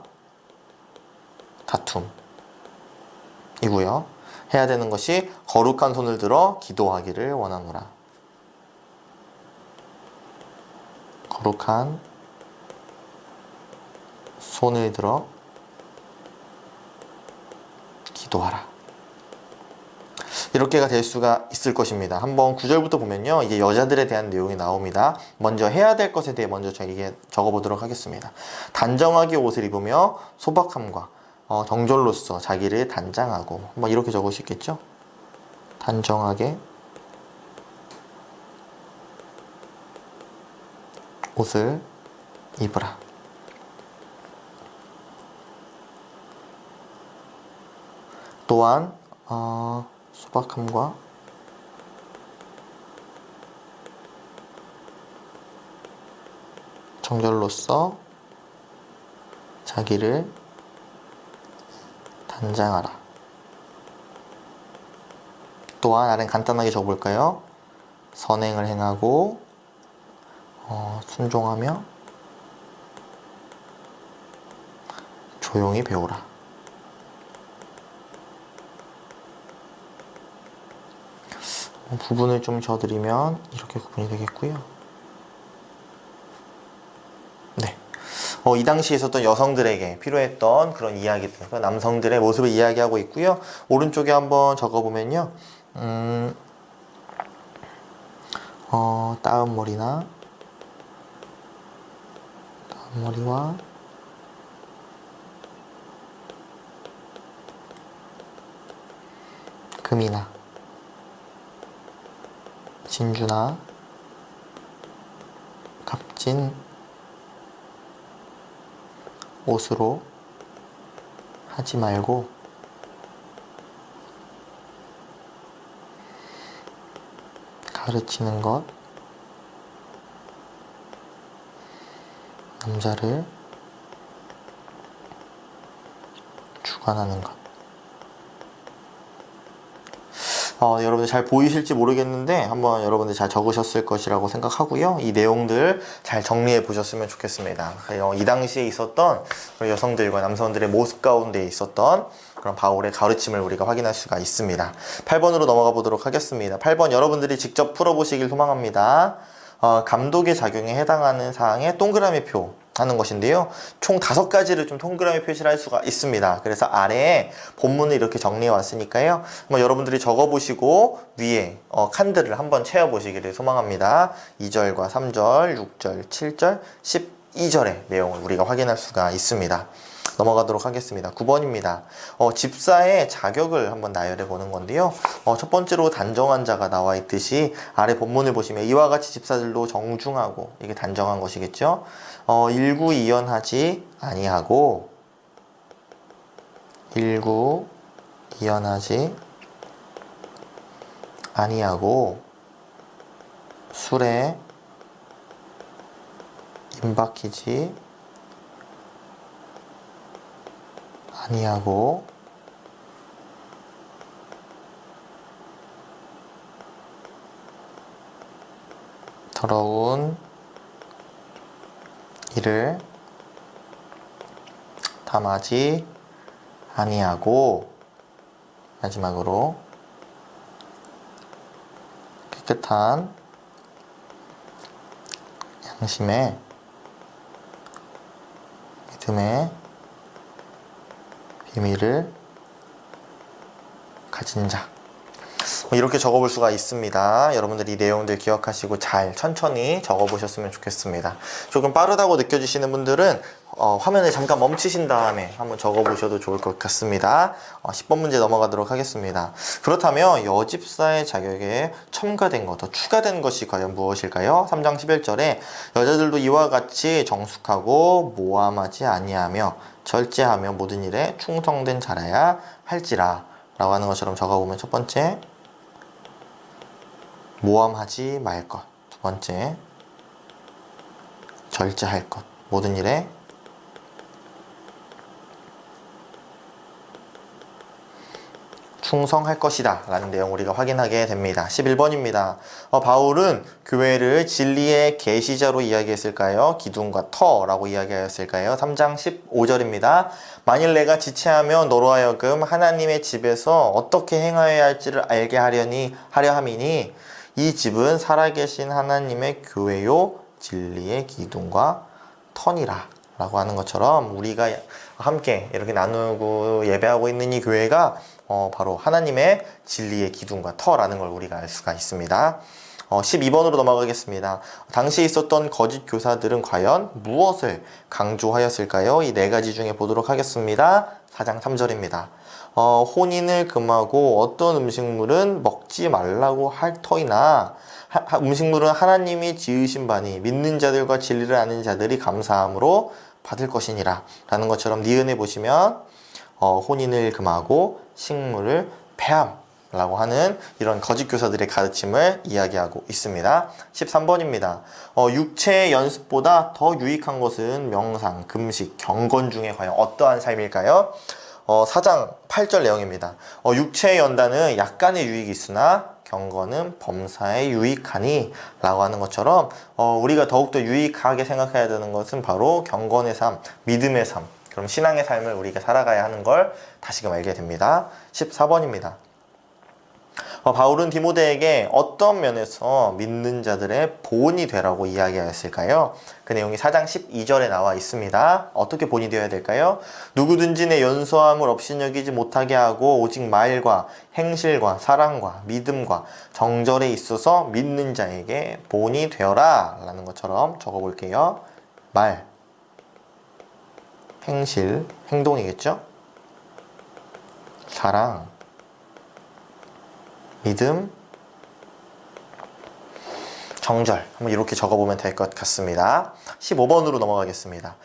다툼이고요. 해야 되는 것이 거룩한 손을 들어 기도하기를 원하노라. 거룩한 손을 들어 기도하라. 이렇게가 될 수가 있을 것입니다. 한번 9절부터 보면요, 이제 여자들에 대한 내용이 나옵니다. 먼저 해야 될 것에 대해 먼저 저에게 적어보도록 하겠습니다. 단정하게 옷을 입으며 소박함과 정절로서 자기를 단장하고, 뭐 이렇게 적으시겠죠? 단정하게 옷을 입으라. 또한 소박함과 정절로서 자기를 단장하라. 또한 아래는 간단하게 적어볼까요? 선행을 행하고 순종하며 조용히 배우라. 부분을 좀 져드리면 이렇게 구분이 되겠고요. 네. 이 당시에 있었던 여성들에게 필요했던 그런 이야기들, 남성들의 모습을 이야기하고 있고요. 오른쪽에 한번 적어보면요. 따은 머리와 금이나 진주나 값진 옷으로 하지 말고 가르치는 것, 남자를 주관하는 것. 여러분들 잘 보이실지 모르겠는데 한번 여러분들 잘 적으셨을 것이라고 생각하고요. 이 내용들 잘 정리해 보셨으면 좋겠습니다. 이 당시에 있었던 여성들과 남성들의 모습 가운데 있었던 그런 바울의 가르침을 우리가 확인할 수가 있습니다. 8번으로 넘어가 보도록 하겠습니다. 8번 여러분들이 직접 풀어보시길 소망합니다. 감독의 작용에 해당하는 사항에 동그라미 표 하는 것인데요. 총 5가지를 좀 동그라미 표시를 할 수가 있습니다. 그래서 아래에 본문을 이렇게 정리해 왔으니까요. 여러분들이 적어보시고 위에 칸들을 한번 채워보시기를 소망합니다. 2절과 3절, 6절, 7절, 12절의 내용을 우리가 확인할 수가 있습니다. 넘어가도록 하겠습니다. 9번입니다. 집사의 자격을 한번 나열해 보는 건데요. 첫 번째로 단정한 자가 나와 있듯이 아래 본문을 보시면 이와 같이 집사들도 정중하고, 이게 단정한 것이겠죠. 일구이연하지 아니하고 술에 임박히지 아니하고 더러운 일을 담하지 아니하고, 마지막으로 깨끗한 양심의 믿음의 비밀을 가진 자. 이렇게 적어볼 수가 있습니다. 여러분들이 이 내용들 기억하시고 잘 천천히 적어보셨으면 좋겠습니다. 조금 빠르다고 느껴지시는 분들은 화면을 잠깐 멈추신 다음에 한번 적어보셔도 좋을 것 같습니다. 10번 문제 넘어가도록 하겠습니다. 그렇다면 여집사의 자격에 첨가된 것, 더 추가된 것이 과연 무엇일까요? 3장 11절에 여자들도 이와 같이 정숙하고 모함하지 아니하며 절제하며 모든 일에 충성된 자라야 할지라 라고 하는 것처럼 적어보면, 첫 번째 모함하지 말 것, 두 번째 절제할 것, 모든 일에 충성할 것이다 라는 내용 우리가 확인하게 됩니다. 11번입니다. 바울은 교회를 진리의 계시자로 이야기했을까요? 기둥과 터라고 이야기하였을까요? 3장 15절입니다. 만일 내가 지체하면 너로 하여금 하나님의 집에서 어떻게 행하여야 할지를 알게 하려 함이니 이 집은 살아계신 하나님의 교회요 진리의 기둥과 터니라 라고 하는 것처럼 우리가 함께 이렇게 나누고 예배하고 있는 이 교회가 바로 하나님의 진리의 기둥과 터라는 걸 우리가 알 수가 있습니다. 12번으로 넘어가겠습니다. 당시 있었던 거짓 교사들은 과연 무엇을 강조하였을까요? 이 네 가지 중에 보도록 하겠습니다. 4장 3절입니다. 혼인을 금하고 어떤 음식물은 먹지 말라고 할 터이나 음식물은 하나님이 지으신 바니 믿는 자들과 진리를 아는 자들이 감사함으로 받을 것이니라 라는 것처럼 니은에 보시면 혼인을 금하고 식물을 폐함 라고 하는 이런 거짓 교사들의 가르침을 이야기하고 있습니다. 13번입니다. 육체의 연습보다 더 유익한 것은 명상, 금식, 경건 중에 과연 어떠한 삶일까요? 4장 8절 내용입니다. 육체의 연단은 약간의 유익이 있으나 경건은 범사에 유익하니 라고 하는 것처럼 우리가 더욱더 유익하게 생각해야 되는 것은 바로 경건의 삶, 믿음의 삶, 그럼 신앙의 삶을 우리가 살아가야 하는 걸 다시금 알게 됩니다. 14번입니다. 바울은 디모데에게 어떤 면에서 믿는 자들의 보온이 되라고 이야기하였을까요? 그 내용이 4장 12절에 나와 있습니다. 어떻게 보온이 되어야 될까요? 누구든지 내 연소함을 업신여기지 못하게 하고 오직 말과 행실과 사랑과 믿음과 정절에 있어서 믿는 자에게 보온이 되어라 라는 것처럼 적어볼게요. 말, 행실, 행동이겠죠? 사랑, 믿음, 정절 한번 이렇게 적어보면 될 것 같습니다. 15번으로 넘어가겠습니다.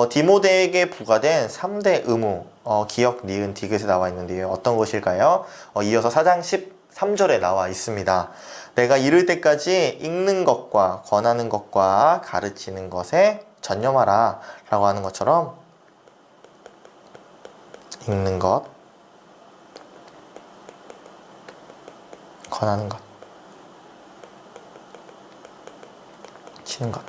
디모데에게 부과된 3대 의무 기역, 니은, 디귿에 나와 있는데요. 어떤 것일까요? 이어서 4장 13절에 나와 있습니다. 내가 이를 때까지 읽는 것과 권하는 것과 가르치는 것에 전념하라 라고 하는 것처럼 읽는 것, 권하는 것, 치는 것.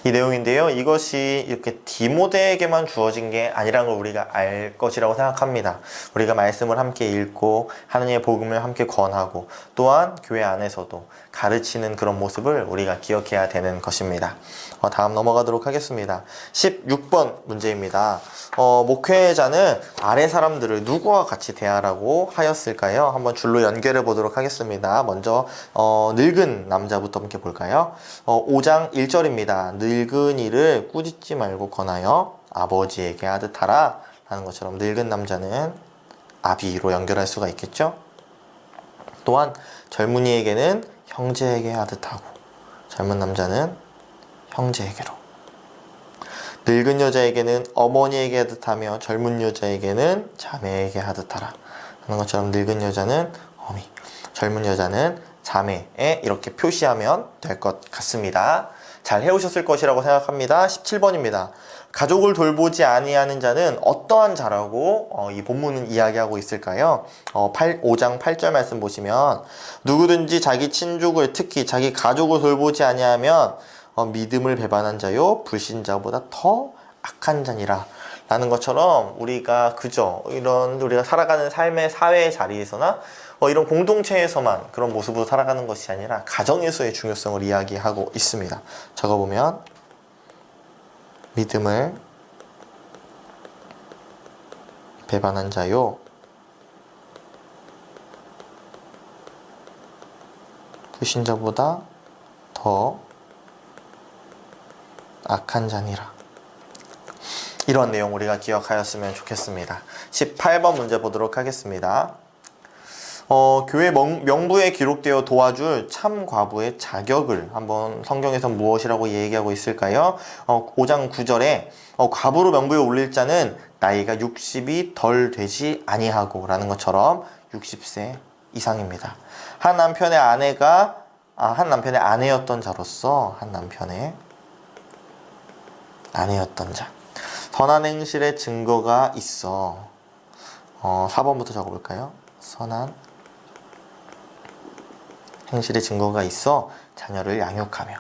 이 내용인데요. 이것이 이렇게 디모데에게만 주어진 게 아니라는 걸 우리가 알 것이라고 생각합니다. 우리가 말씀을 함께 읽고 하나님의 복음을 함께 권하고 또한 교회 안에서도 가르치는 그런 모습을 우리가 기억해야 되는 것입니다. 다음 넘어가도록 하겠습니다. 16번 문제입니다. 목회자는 아래 사람들을 누구와 같이 대하라고 하였을까요? 한번 줄로 연결해 보도록 하겠습니다. 먼저 늙은 남자부터 함께 볼까요? 5장 1절입니다. 늙은이를 꾸짖지 말고 권하여 아버지에게 하듯 하라 라는 것처럼 늙은 남자는 아비로 연결할 수가 있겠죠. 또한 젊은이에게는 형제에게 하듯 하고 젊은 남자는 형제에게로, 늙은 여자에게는 어머니에게 하듯 하며 젊은 여자에게는 자매에게 하듯 하라 하는 것처럼 늙은 여자는 어미, 젊은 여자는 자매에 이렇게 표시하면 될 것 같습니다. 잘 해오셨을 것이라고 생각합니다. 17번입니다. 가족을 돌보지 아니하는 자는 어떠한 자라고 이 본문은 이야기하고 있을까요? 5장 8절 말씀 보시면 누구든지 자기 친족을 특히 자기 가족을 돌보지 아니하면 믿음을 배반한 자요 불신자보다 더 악한 자니라 라는 것처럼 우리가 그저 이런 우리가 살아가는 삶의 사회의 자리에서나 이런 공동체에서만 그런 모습으로 살아가는 것이 아니라 가정에서의 중요성을 이야기하고 있습니다. 적어보면 믿음을 배반한 자요 불신자보다 더 악한 자니라. 이런 내용 우리가 기억하였으면 좋겠습니다. 18번 문제 보도록 하겠습니다. 교회 명부에 기록되어 도와줄 참 과부의 자격을 한번 성경에서 무엇이라고 얘기하고 있을까요? 5장 9절에 과부로 명부에 올릴 자는 나이가 60이 덜 되지 아니하고 라는 것처럼 60세 이상입니다. 한 남편의 아내였던 자로서 한 남편의 아내였던 자. 선한 행실의 증거가 있어. 4번부터 적어볼까요? 선한 행실의 증거가 있어 자녀를 양육하는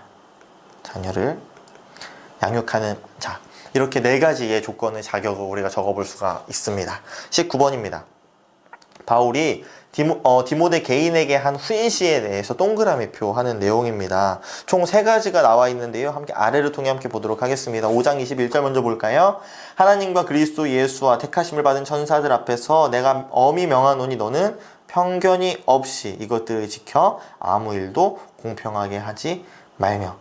자, 이렇게 네 가지의 조건의 자격을 우리가 적어볼 수가 있습니다. 19번입니다. 바울이 디모데 개인에게 한 후인시에 대해서 동그라미 표하는 내용입니다. 총 세 가지가 나와 있는데요. 함께 아래를 통해 함께 보도록 하겠습니다. 5장 21절 먼저 볼까요? 하나님과 그리스도 예수와 택하심을 받은 천사들 앞에서 내가 엄히 명하노니 너는 편견이 없이 이것들을 지켜 아무 일도 공평하게 하지 말며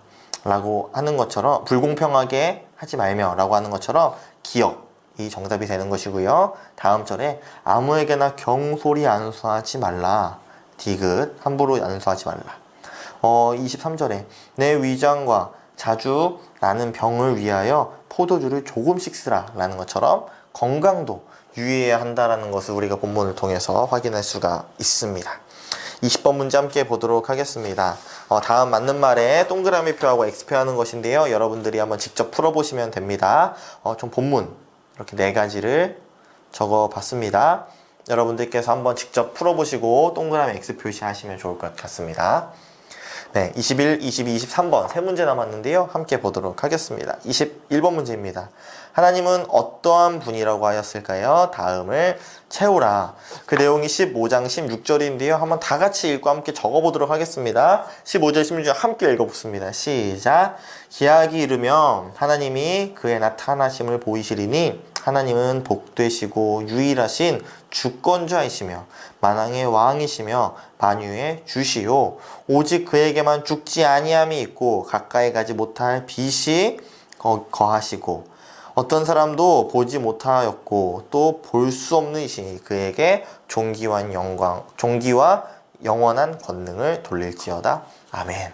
라고 하는 것처럼, 불공평하게 하지 말며 라고 하는 것처럼 기억이 정답이 되는 것이고요. 다음 절에 아무에게나 경솔히 안수하지 말라. 디귿, 함부로 안수하지 말라. 23절에 내 위장과 자주 나는 병을 위하여 포도주를 조금씩 쓰라 라는 것처럼 건강도 유의해야 한다는 것을 우리가 본문을 통해서 확인할 수가 있습니다. 20번 문제 함께 보도록 하겠습니다. 다음 맞는 말에 동그라미 표하고 X표 하는 것인데요. 여러분들이 한번 직접 풀어보시면 됩니다. 좀 본문 이렇게 네 가지를 적어봤습니다. 여러분들께서 한번 직접 풀어보시고 동그라미 X 표시하시면 좋을 것 같습니다. 네, 21, 22, 23번 세 문제 남았는데요. 함께 보도록 하겠습니다. 21번 문제입니다. 하나님은 어떠한 분이라고 하였을까요? 다음을 채우라. 그 내용이 15장 16절인데요. 한번 다 같이 읽고 함께 적어보도록 하겠습니다. 15절, 16절 함께 읽어보겠습니다. 시작. 기약이 이르면 하나님이 그의 나타나심을 보이시리니 하나님은 복되시고 유일하신 주권자이시며 만왕의 왕이시며 만유의 주시요 오직 그에게만 죽지 아니함이 있고 가까이 가지 못할 빛이 거하시고 어떤 사람도 보지 못하였고 또 볼 수 없는 이시니 그에게 존귀와 영원한 권능을 돌릴지어다. 아멘.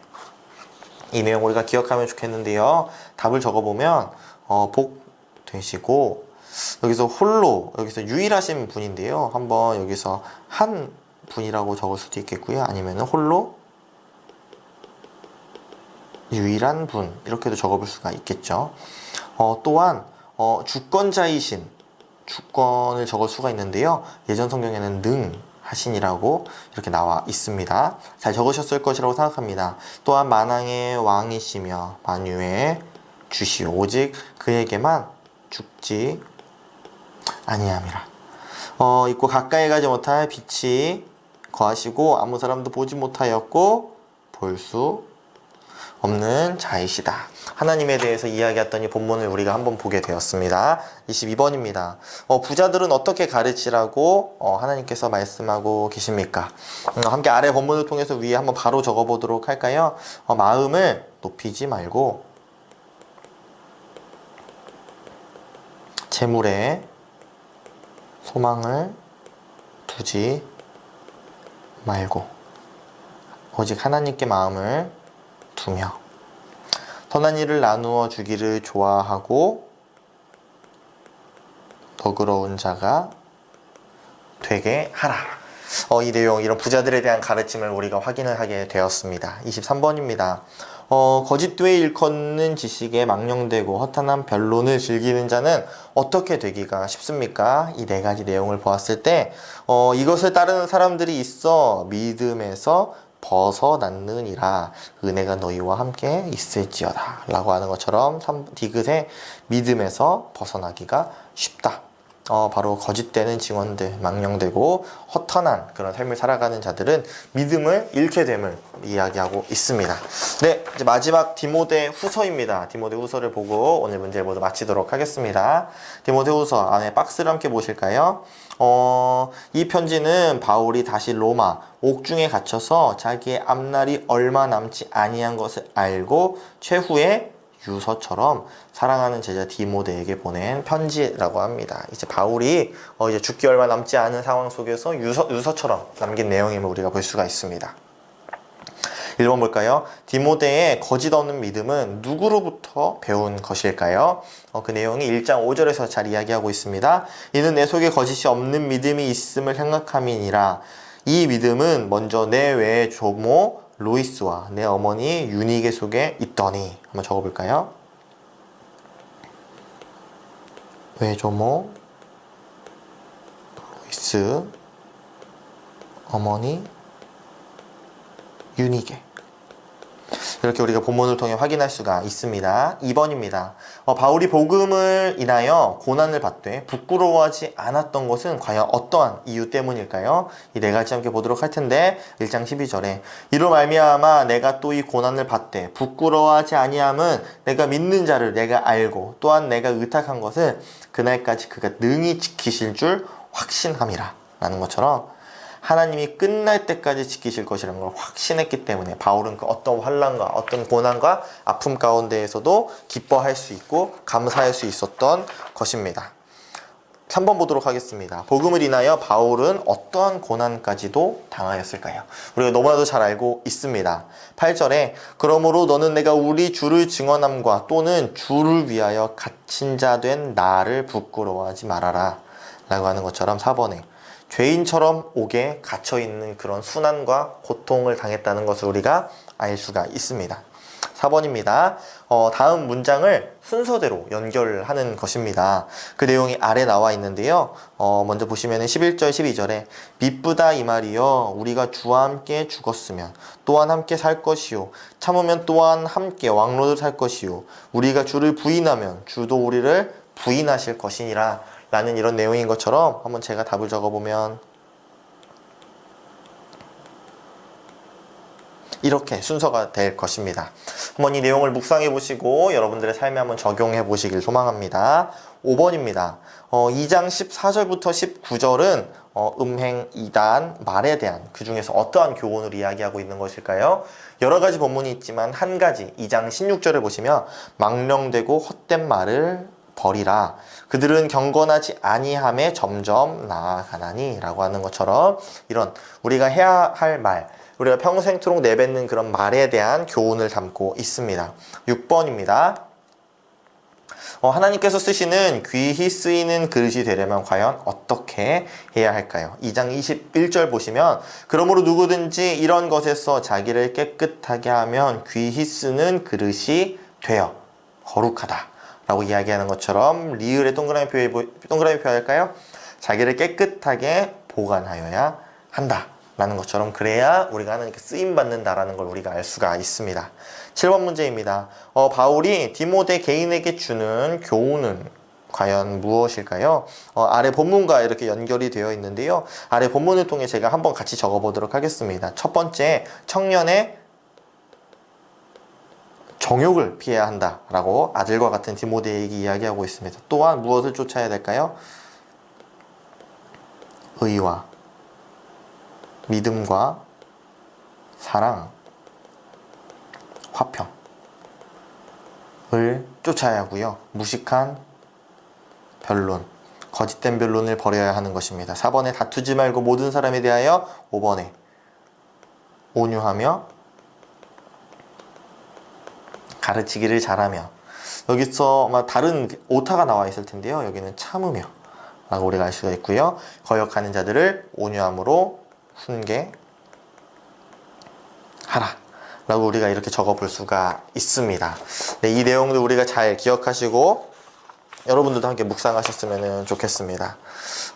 이 내용 우리가 기억하면 좋겠는데요. 답을 적어보면 복 되시고 여기서 홀로, 여기서 유일하신 분인데요. 한번 여기서 한 분이라고 적을 수도 있겠고요. 아니면 홀로 유일한 분 이렇게도 적어볼 수가 있겠죠. 또한 주권자이신 주권을 적을 수가 있는데요. 예전 성경에는 하신이라고 이렇게 나와 있습니다. 잘 적으셨을 것이라고 생각합니다. 또한 만왕의 왕이시며 만유의 주시오 오직 그에게만 죽지 아니함이라. 있고 가까이 가지 못할 빛이 거하시고 아무 사람도 보지 못하였고 볼 수 없는 자이시다. 하나님에 대해서 이야기했더니 본문을 우리가 한번 보게 되었습니다. 22번입니다. 부자들은 어떻게 가르치라고 하나님께서 말씀하고 계십니까? 함께 아래 본문을 통해서 위에 한번 바로 적어보도록 할까요? 마음을 높이지 말고 재물에 소망을 두지 말고 오직 하나님께 마음을 두며 선한 일을 나누어 주기를 좋아하고 너그러운 자가 되게 하라. 이 내용, 이런 부자들에 대한 가르침을 우리가 확인을 하게 되었습니다. 23번입니다. 거짓되이 일컫는 지식에 망령되고 허탄한 변론을 즐기는 자는 어떻게 되기가 쉽습니까? 이 네 가지 내용을 보았을 때 이것을 따르는 사람들이 있어 믿음에서 벗어났느니라. 은혜가 너희와 함께 있을지어다 라고 하는 것처럼 디귿의 믿음에서 벗어나기가 쉽다. 바로 거짓되는 증언들, 망령되고 허탄한 그런 삶을 살아가는 자들은 믿음을 잃게 됨을 이야기하고 있습니다. 네, 이제 마지막 디모데 후서입니다. 디모데 후서를 보고 오늘 문제를 모두 마치도록 하겠습니다. 디모데 후서 안에 박스를 함께 보실까요? 이 편지는 바울이 다시 로마 옥중에 갇혀서 자기의 앞날이 얼마 남지 아니한 것을 알고 최후의 유서처럼 사랑하는 제자 디모데에게 보낸 편지라고 합니다. 이제 바울이 이제 죽기 얼마 남지 않은 상황 속에서 유서처럼 남긴 내용임을 우리가 볼 수가 있습니다. 1번 볼까요? 디모데의 거짓 없는 믿음은 누구로부터 배운 것일까요? 그 내용이 1장 5절에서 잘 이야기하고 있습니다. 이는 내 속에 거짓이 없는 믿음이 있음을 생각함이니라. 이 믿음은 먼저 내 외의 조모 로이스와 내 어머니 유니게 속에 있더니. 한번 적어볼까요? 외조모 로이스 어머니 유니게. 이렇게 우리가 본문을 통해 확인할 수가 있습니다. 2번입니다. 바울이 복음을 인하여 고난을 받되 부끄러워하지 않았던 것은 과연 어떠한 이유 때문일까요? 이 네 가지 함께 보도록 할 텐데 1장 12절에 이로 말미암아 내가 또 이 고난을 받되 부끄러워하지 아니함은 내가 믿는 자를 내가 알고 또한 내가 의탁한 것을 그날까지 그가 능히 지키실 줄 확신함이라 라는 것처럼 하나님이 끝날 때까지 지키실 것이라는 걸 확신했기 때문에 바울은 그 어떤 환난과 어떤 고난과 아픔 가운데에서도 기뻐할 수 있고 감사할 수 있었던 것입니다. 3번 보도록 하겠습니다. 복음을 인하여 바울은 어떠한 고난까지도 당하였을까요? 우리가 너무나도 잘 알고 있습니다. 8절에 그러므로 너는 내가 우리 주를 증언함과 또는 주를 위하여 갇힌 자 된 나를 부끄러워하지 말아라 라고 하는 것처럼 4번에 죄인처럼 옥에 갇혀있는 그런 순환과 고통을 당했다는 것을 우리가 알 수가 있습니다. 4번입니다. 다음 문장을 순서대로 연결하는 것입니다. 그 내용이 아래 나와 있는데요. 먼저 보시면 11절, 12절에 미쁘다 이 말이여 우리가 주와 함께 죽었으면 또한 함께 살 것이요 참으면 또한 함께 왕로를 살 것이요 우리가 주를 부인하면 주도 우리를 부인하실 것이니라 라는 이런 내용인 것처럼 한번 제가 답을 적어보면 이렇게 순서가 될 것입니다. 한번 이 내용을 묵상해 보시고 여러분들의 삶에 한번 적용해 보시길 소망합니다. 5번입니다. 2장 14절부터 19절은 음행, 이단, 말에 대한 그 중에서 어떠한 교훈을 이야기하고 있는 것일까요? 여러 가지 본문이 있지만 한 가지 2장 16절을 보시면 망령되고 헛된 말을 버리라. 그들은 경건하지 아니함에 점점 나아가나니 라고 하는 것처럼 이런 우리가 해야 할 말, 우리가 평생토록 내뱉는 그런 말에 대한 교훈을 담고 있습니다. 6번입니다. 하나님께서 쓰시는 귀히 쓰이는 그릇이 되려면 과연 어떻게 해야 할까요? 2장 21절 보시면 그러므로 누구든지 이런 것에서 자기를 깨끗하게 하면 귀히 쓰는 그릇이 되어 거룩하다 라고 이야기하는 것처럼 리을의 동그라미 표현할까요? 자기를 깨끗하게 보관하여야 한다 라는 것처럼 그래야 우리가 하나님께 쓰임받는다라는 걸 우리가 알 수가 있습니다. 7번 문제입니다. 바울이 디모데 개인에게 주는 교훈은 과연 무엇일까요? 아래 본문과 이렇게 연결이 되어 있는데요. 아래 본문을 통해 제가 한번 같이 적어보도록 하겠습니다. 첫 번째, 청년의 정욕을 피해야 한다라고 아들과 같은 디모데에게 이야기하고 있습니다. 또한 무엇을 쫓아야 될까요? 의와 믿음과 사랑, 화평을 쫓아야 하고요. 무식한 변론, 거짓된 변론을 버려야 하는 것입니다. 4번에 다투지 말고 모든 사람에 대하여 5번에 온유하며 가르치기를 잘하며 여기서 아마 다른 오타가 나와 있을 텐데요. 여기는 참으며 라고 우리가 알 수가 있고요. 거역하는 자들을 온유함으로 훈계하라 라고 우리가 이렇게 적어 볼 수가 있습니다. 네, 이 내용들 우리가 잘 기억하시고 여러분들도 함께 묵상하셨으면 좋겠습니다.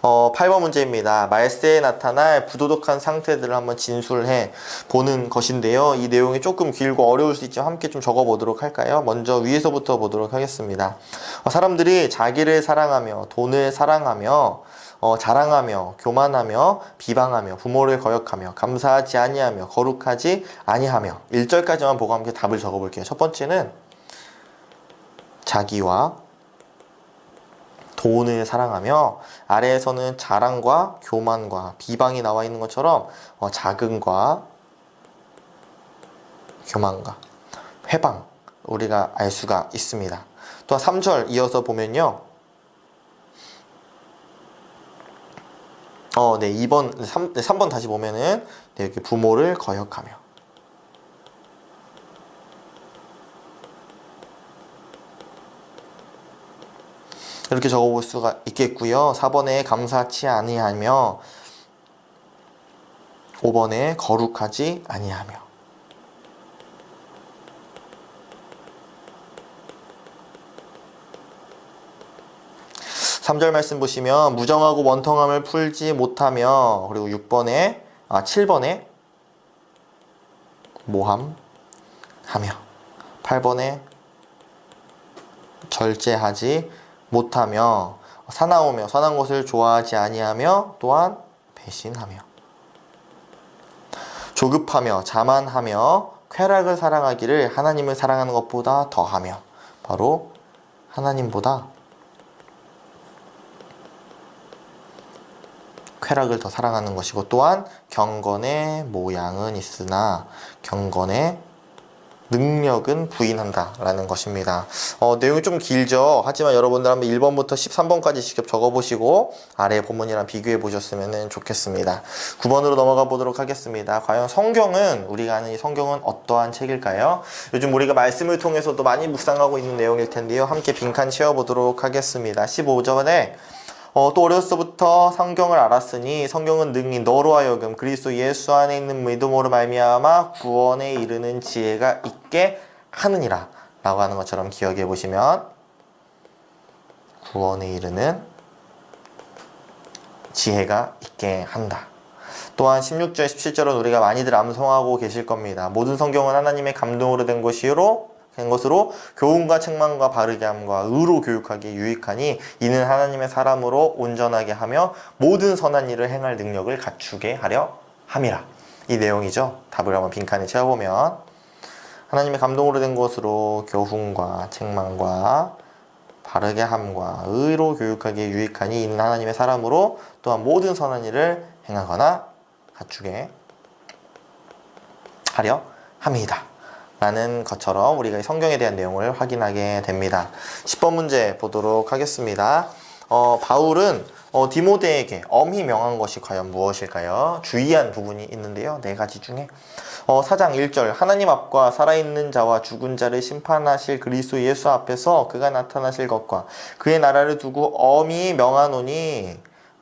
8번 문제입니다. 말세에 나타날 부도덕한 상태들을 한번 진술해 보는 것인데요. 이 내용이 조금 길고 어려울 수 있지만 함께 좀 적어보도록 할까요? 먼저 위에서부터 보도록 하겠습니다. 사람들이 자기를 사랑하며 돈을 사랑하며 자랑하며 교만하며 비방하며 부모를 거역하며 감사하지 아니하며 거룩하지 아니하며 1절까지만 보고 함께 답을 적어볼게요. 첫 번째는 자기와 돈을 사랑하며 아래에서는 자랑과 교만과 비방이 나와 있는 것처럼 자긍과 교만과 회방 우리가 알 수가 있습니다. 또 3절 이어서 보면요. 네, 3번 다시 보면은 네, 이렇게 부모를 거역하며 이렇게 적어볼 수가 있겠고요. 4번에 감사치 아니하며 5번에 거룩하지 아니하며 3절 말씀 보시면 무정하고 원통함을 풀지 못하며 그리고 6번에 7번에 모함하며, 8번에 절제하지 못하며, 사나우며 선한 것을 좋아하지 아니하며, 또한 배신하며, 조급하며 자만하며, 쾌락을 사랑하기를 하나님을 사랑하는 것보다 더하며, 바로 하나님보다 쾌락을 더 사랑하는 것이고, 또한 경건의 모양은 있으나 경건의 능력은 부인한다 라는 것입니다. 내용이 좀 길죠. 하지만 여러분들 한번 1번부터 13번까지 직접 적어보시고 아래 본문이랑 비교해 보셨으면 좋겠습니다. 9번으로 넘어가 보도록 하겠습니다. 과연 성경은, 우리가 아는 이 성경은 어떠한 책일까요? 요즘 우리가 말씀을 통해서도 많이 묵상하고 있는 내용일 텐데요. 함께 빈칸 채워보도록 하겠습니다. 15절에 또 어려서부터 성경을 알았으니 성경은 능히 너로 하여금 그리스도 예수 안에 있는 믿음으로 말미암아 구원에 이르는 지혜가 있게 하느니라 라고 하는 것처럼 기억해 보시면, 구원에 이르는 지혜가 있게 한다. 또한 16절 17절은 우리가 많이들 암송하고 계실 겁니다. 모든 성경은 하나님의 감동으로 된 것으로 교훈과 책망과 바르게 함과 의로 교육하기에 유익하니 이는 하나님의 사람으로 온전하게 하며 모든 선한 일을 행할 능력을 갖추게 하려 함이라. 이 내용이죠. 답을 한번 빈칸에 채워보면, 하나님의 감동으로 된 것으로 교훈과 책망과 바르게 함과 의로 교육하기에 유익하니 이는 하나님의 사람으로 또한 모든 선한 일을 행하거나 갖추게 하려 함이다 라는 것처럼 우리가 성경에 대한 내용을 확인하게 됩니다. 10번 문제 보도록 하겠습니다. 바울은 디모데에게 엄히 명한 것이 과연 무엇일까요? 주의한 부분이 있는데요. 4가지 중에 4장 1절, 하나님 앞과 살아있는 자와 죽은 자를 심판하실 그리스도 예수 앞에서 그가 나타나실 것과 그의 나라를 두고 엄히 명하노니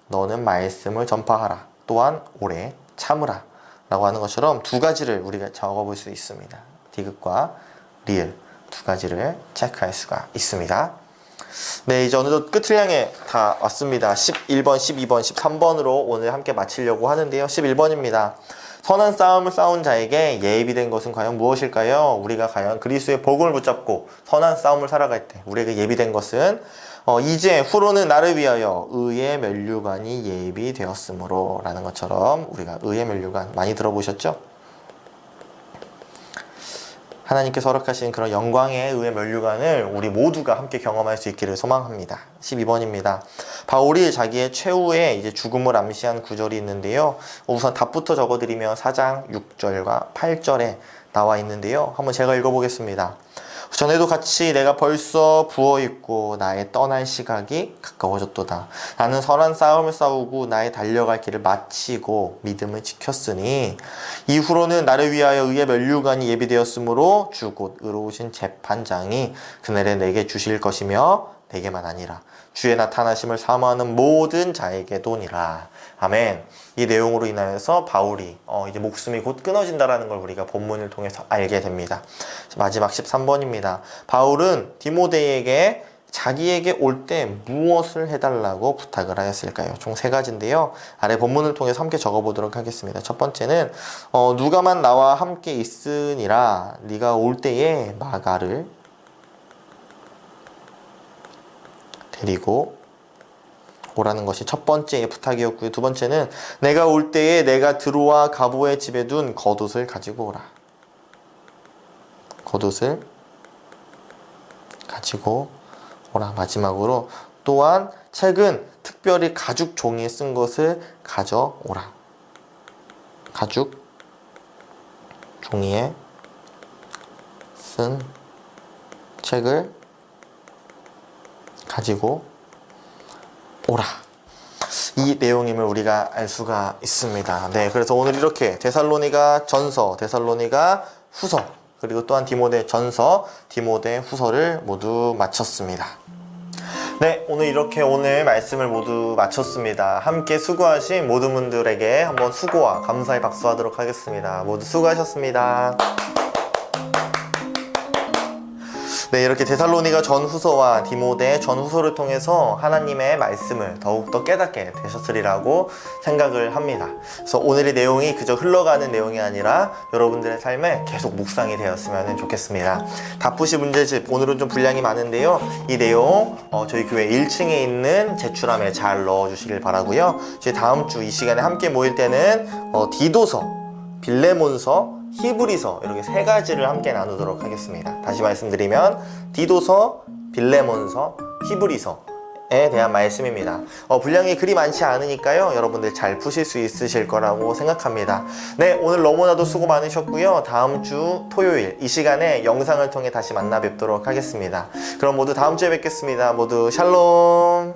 너는 말씀을 전파하라. 또한 오래 참으라 라고 하는 것처럼 2가지를 우리가 적어볼 수 있습니다. 디귿과 리을 2가지를 체크할 수가 있습니다. 네, 이제 어느덧 끝을 향해 다 왔습니다. 11번, 12번, 13번으로 오늘 함께 마치려고 하는데요. 11번입니다. 선한 싸움을 싸운 자에게 예비된 것은 과연 무엇일까요? 우리가 과연 그리스도의 복음을 붙잡고 선한 싸움을 살아갈 때 우리에게 예비된 것은 이제 후로는 나를 위하여 의의 면류관이 예비되었으므로 라는 것처럼, 우리가 의의 면류관 많이 들어보셨죠? 하나님께서 허락하신 그런 영광의 의의 면류관을 우리 모두가 함께 경험할 수 있기를 소망합니다. 12번입니다. 바울이 자기의 최후의 이제 죽음을 암시한 구절이 있는데요. 우선 답부터 적어드리면 4장 6절과 8절에 나와 있는데요. 한번 제가 읽어보겠습니다. 전에도 같이 내가 벌써 부어있고 나의 떠날 시각이 가까워졌도다. 나는 선한 싸움을 싸우고 나의 달려갈 길을 마치고 믿음을 지켰으니 이후로는 나를 위하여 의의 면류관이 예비되었으므로 주 곧 의로우신 재판장이 그날에 내게 주실 것이며 내게만 아니라 주의 나타나심을 사모하는 모든 자에게도니라. 아멘. 이 내용으로 인하여서 바울이 이제 목숨이 곧 끊어진다라는 걸 우리가 본문을 통해서 알게 됩니다. 마지막 13번입니다. 바울은 디모데에게 자기에게 올 때 무엇을 해달라고 부탁을 하였을까요? 총 3가지인데요. 아래 본문을 통해서 함께 적어보도록 하겠습니다. 첫 번째는 누가만 나와 함께 있으니라. 네가 올 때에 마가를 데리고 오라는 것이 첫 번째의 부탁이었고요. 2번째는 내가 올 때에 내가 드로아 가보의 집에 둔 겉옷을 가지고 오라. 겉옷을 가지고 오라. 마지막으로 또한 책은 특별히 가죽 종이에 쓴 것을 가져오라. 가죽 종이에 쓴 책을 가지고 오라. 이 내용임을 우리가 알 수가 있습니다. 네, 그래서 오늘 이렇게 데살로니가 전서, 데살로니가 후서, 그리고 또한 디모데 전서, 디모데 후서를 모두 마쳤습니다. 네, 오늘 말씀을 모두 마쳤습니다. 함께 수고하신 모든 분들에게 한번 수고와 감사의 박수하도록 하겠습니다. 모두 수고하셨습니다. 네, 이렇게 데살로니가 전후서와 디모데 전후서를 통해서 하나님의 말씀을 더욱더 깨닫게 되셨으리라고 생각을 합니다. 그래서 오늘의 내용이 그저 흘러가는 내용이 아니라 여러분들의 삶에 계속 묵상이 되었으면 좋겠습니다. 다푸시 문제집, 오늘은 좀 분량이 많은데요. 이 내용 저희 교회 1층에 있는 제출함에 잘 넣어주시길 바라고요. 이제 다음 주 이 시간에 함께 모일 때는 디도서, 빌레몬서, 히브리서 이렇게 세 가지를 함께 나누도록 하겠습니다. 다시 말씀드리면 디도서, 빌레몬서, 히브리서에 대한 말씀입니다. 분량이 그리 많지 않으니까요. 여러분들 잘 푸실 수 있으실 거라고 생각합니다. 네, 오늘 너무나도 수고 많으셨고요. 다음 주 토요일 이 시간에 영상을 통해 다시 만나 뵙도록 하겠습니다. 그럼 모두 다음 주에 뵙겠습니다. 모두 샬롬.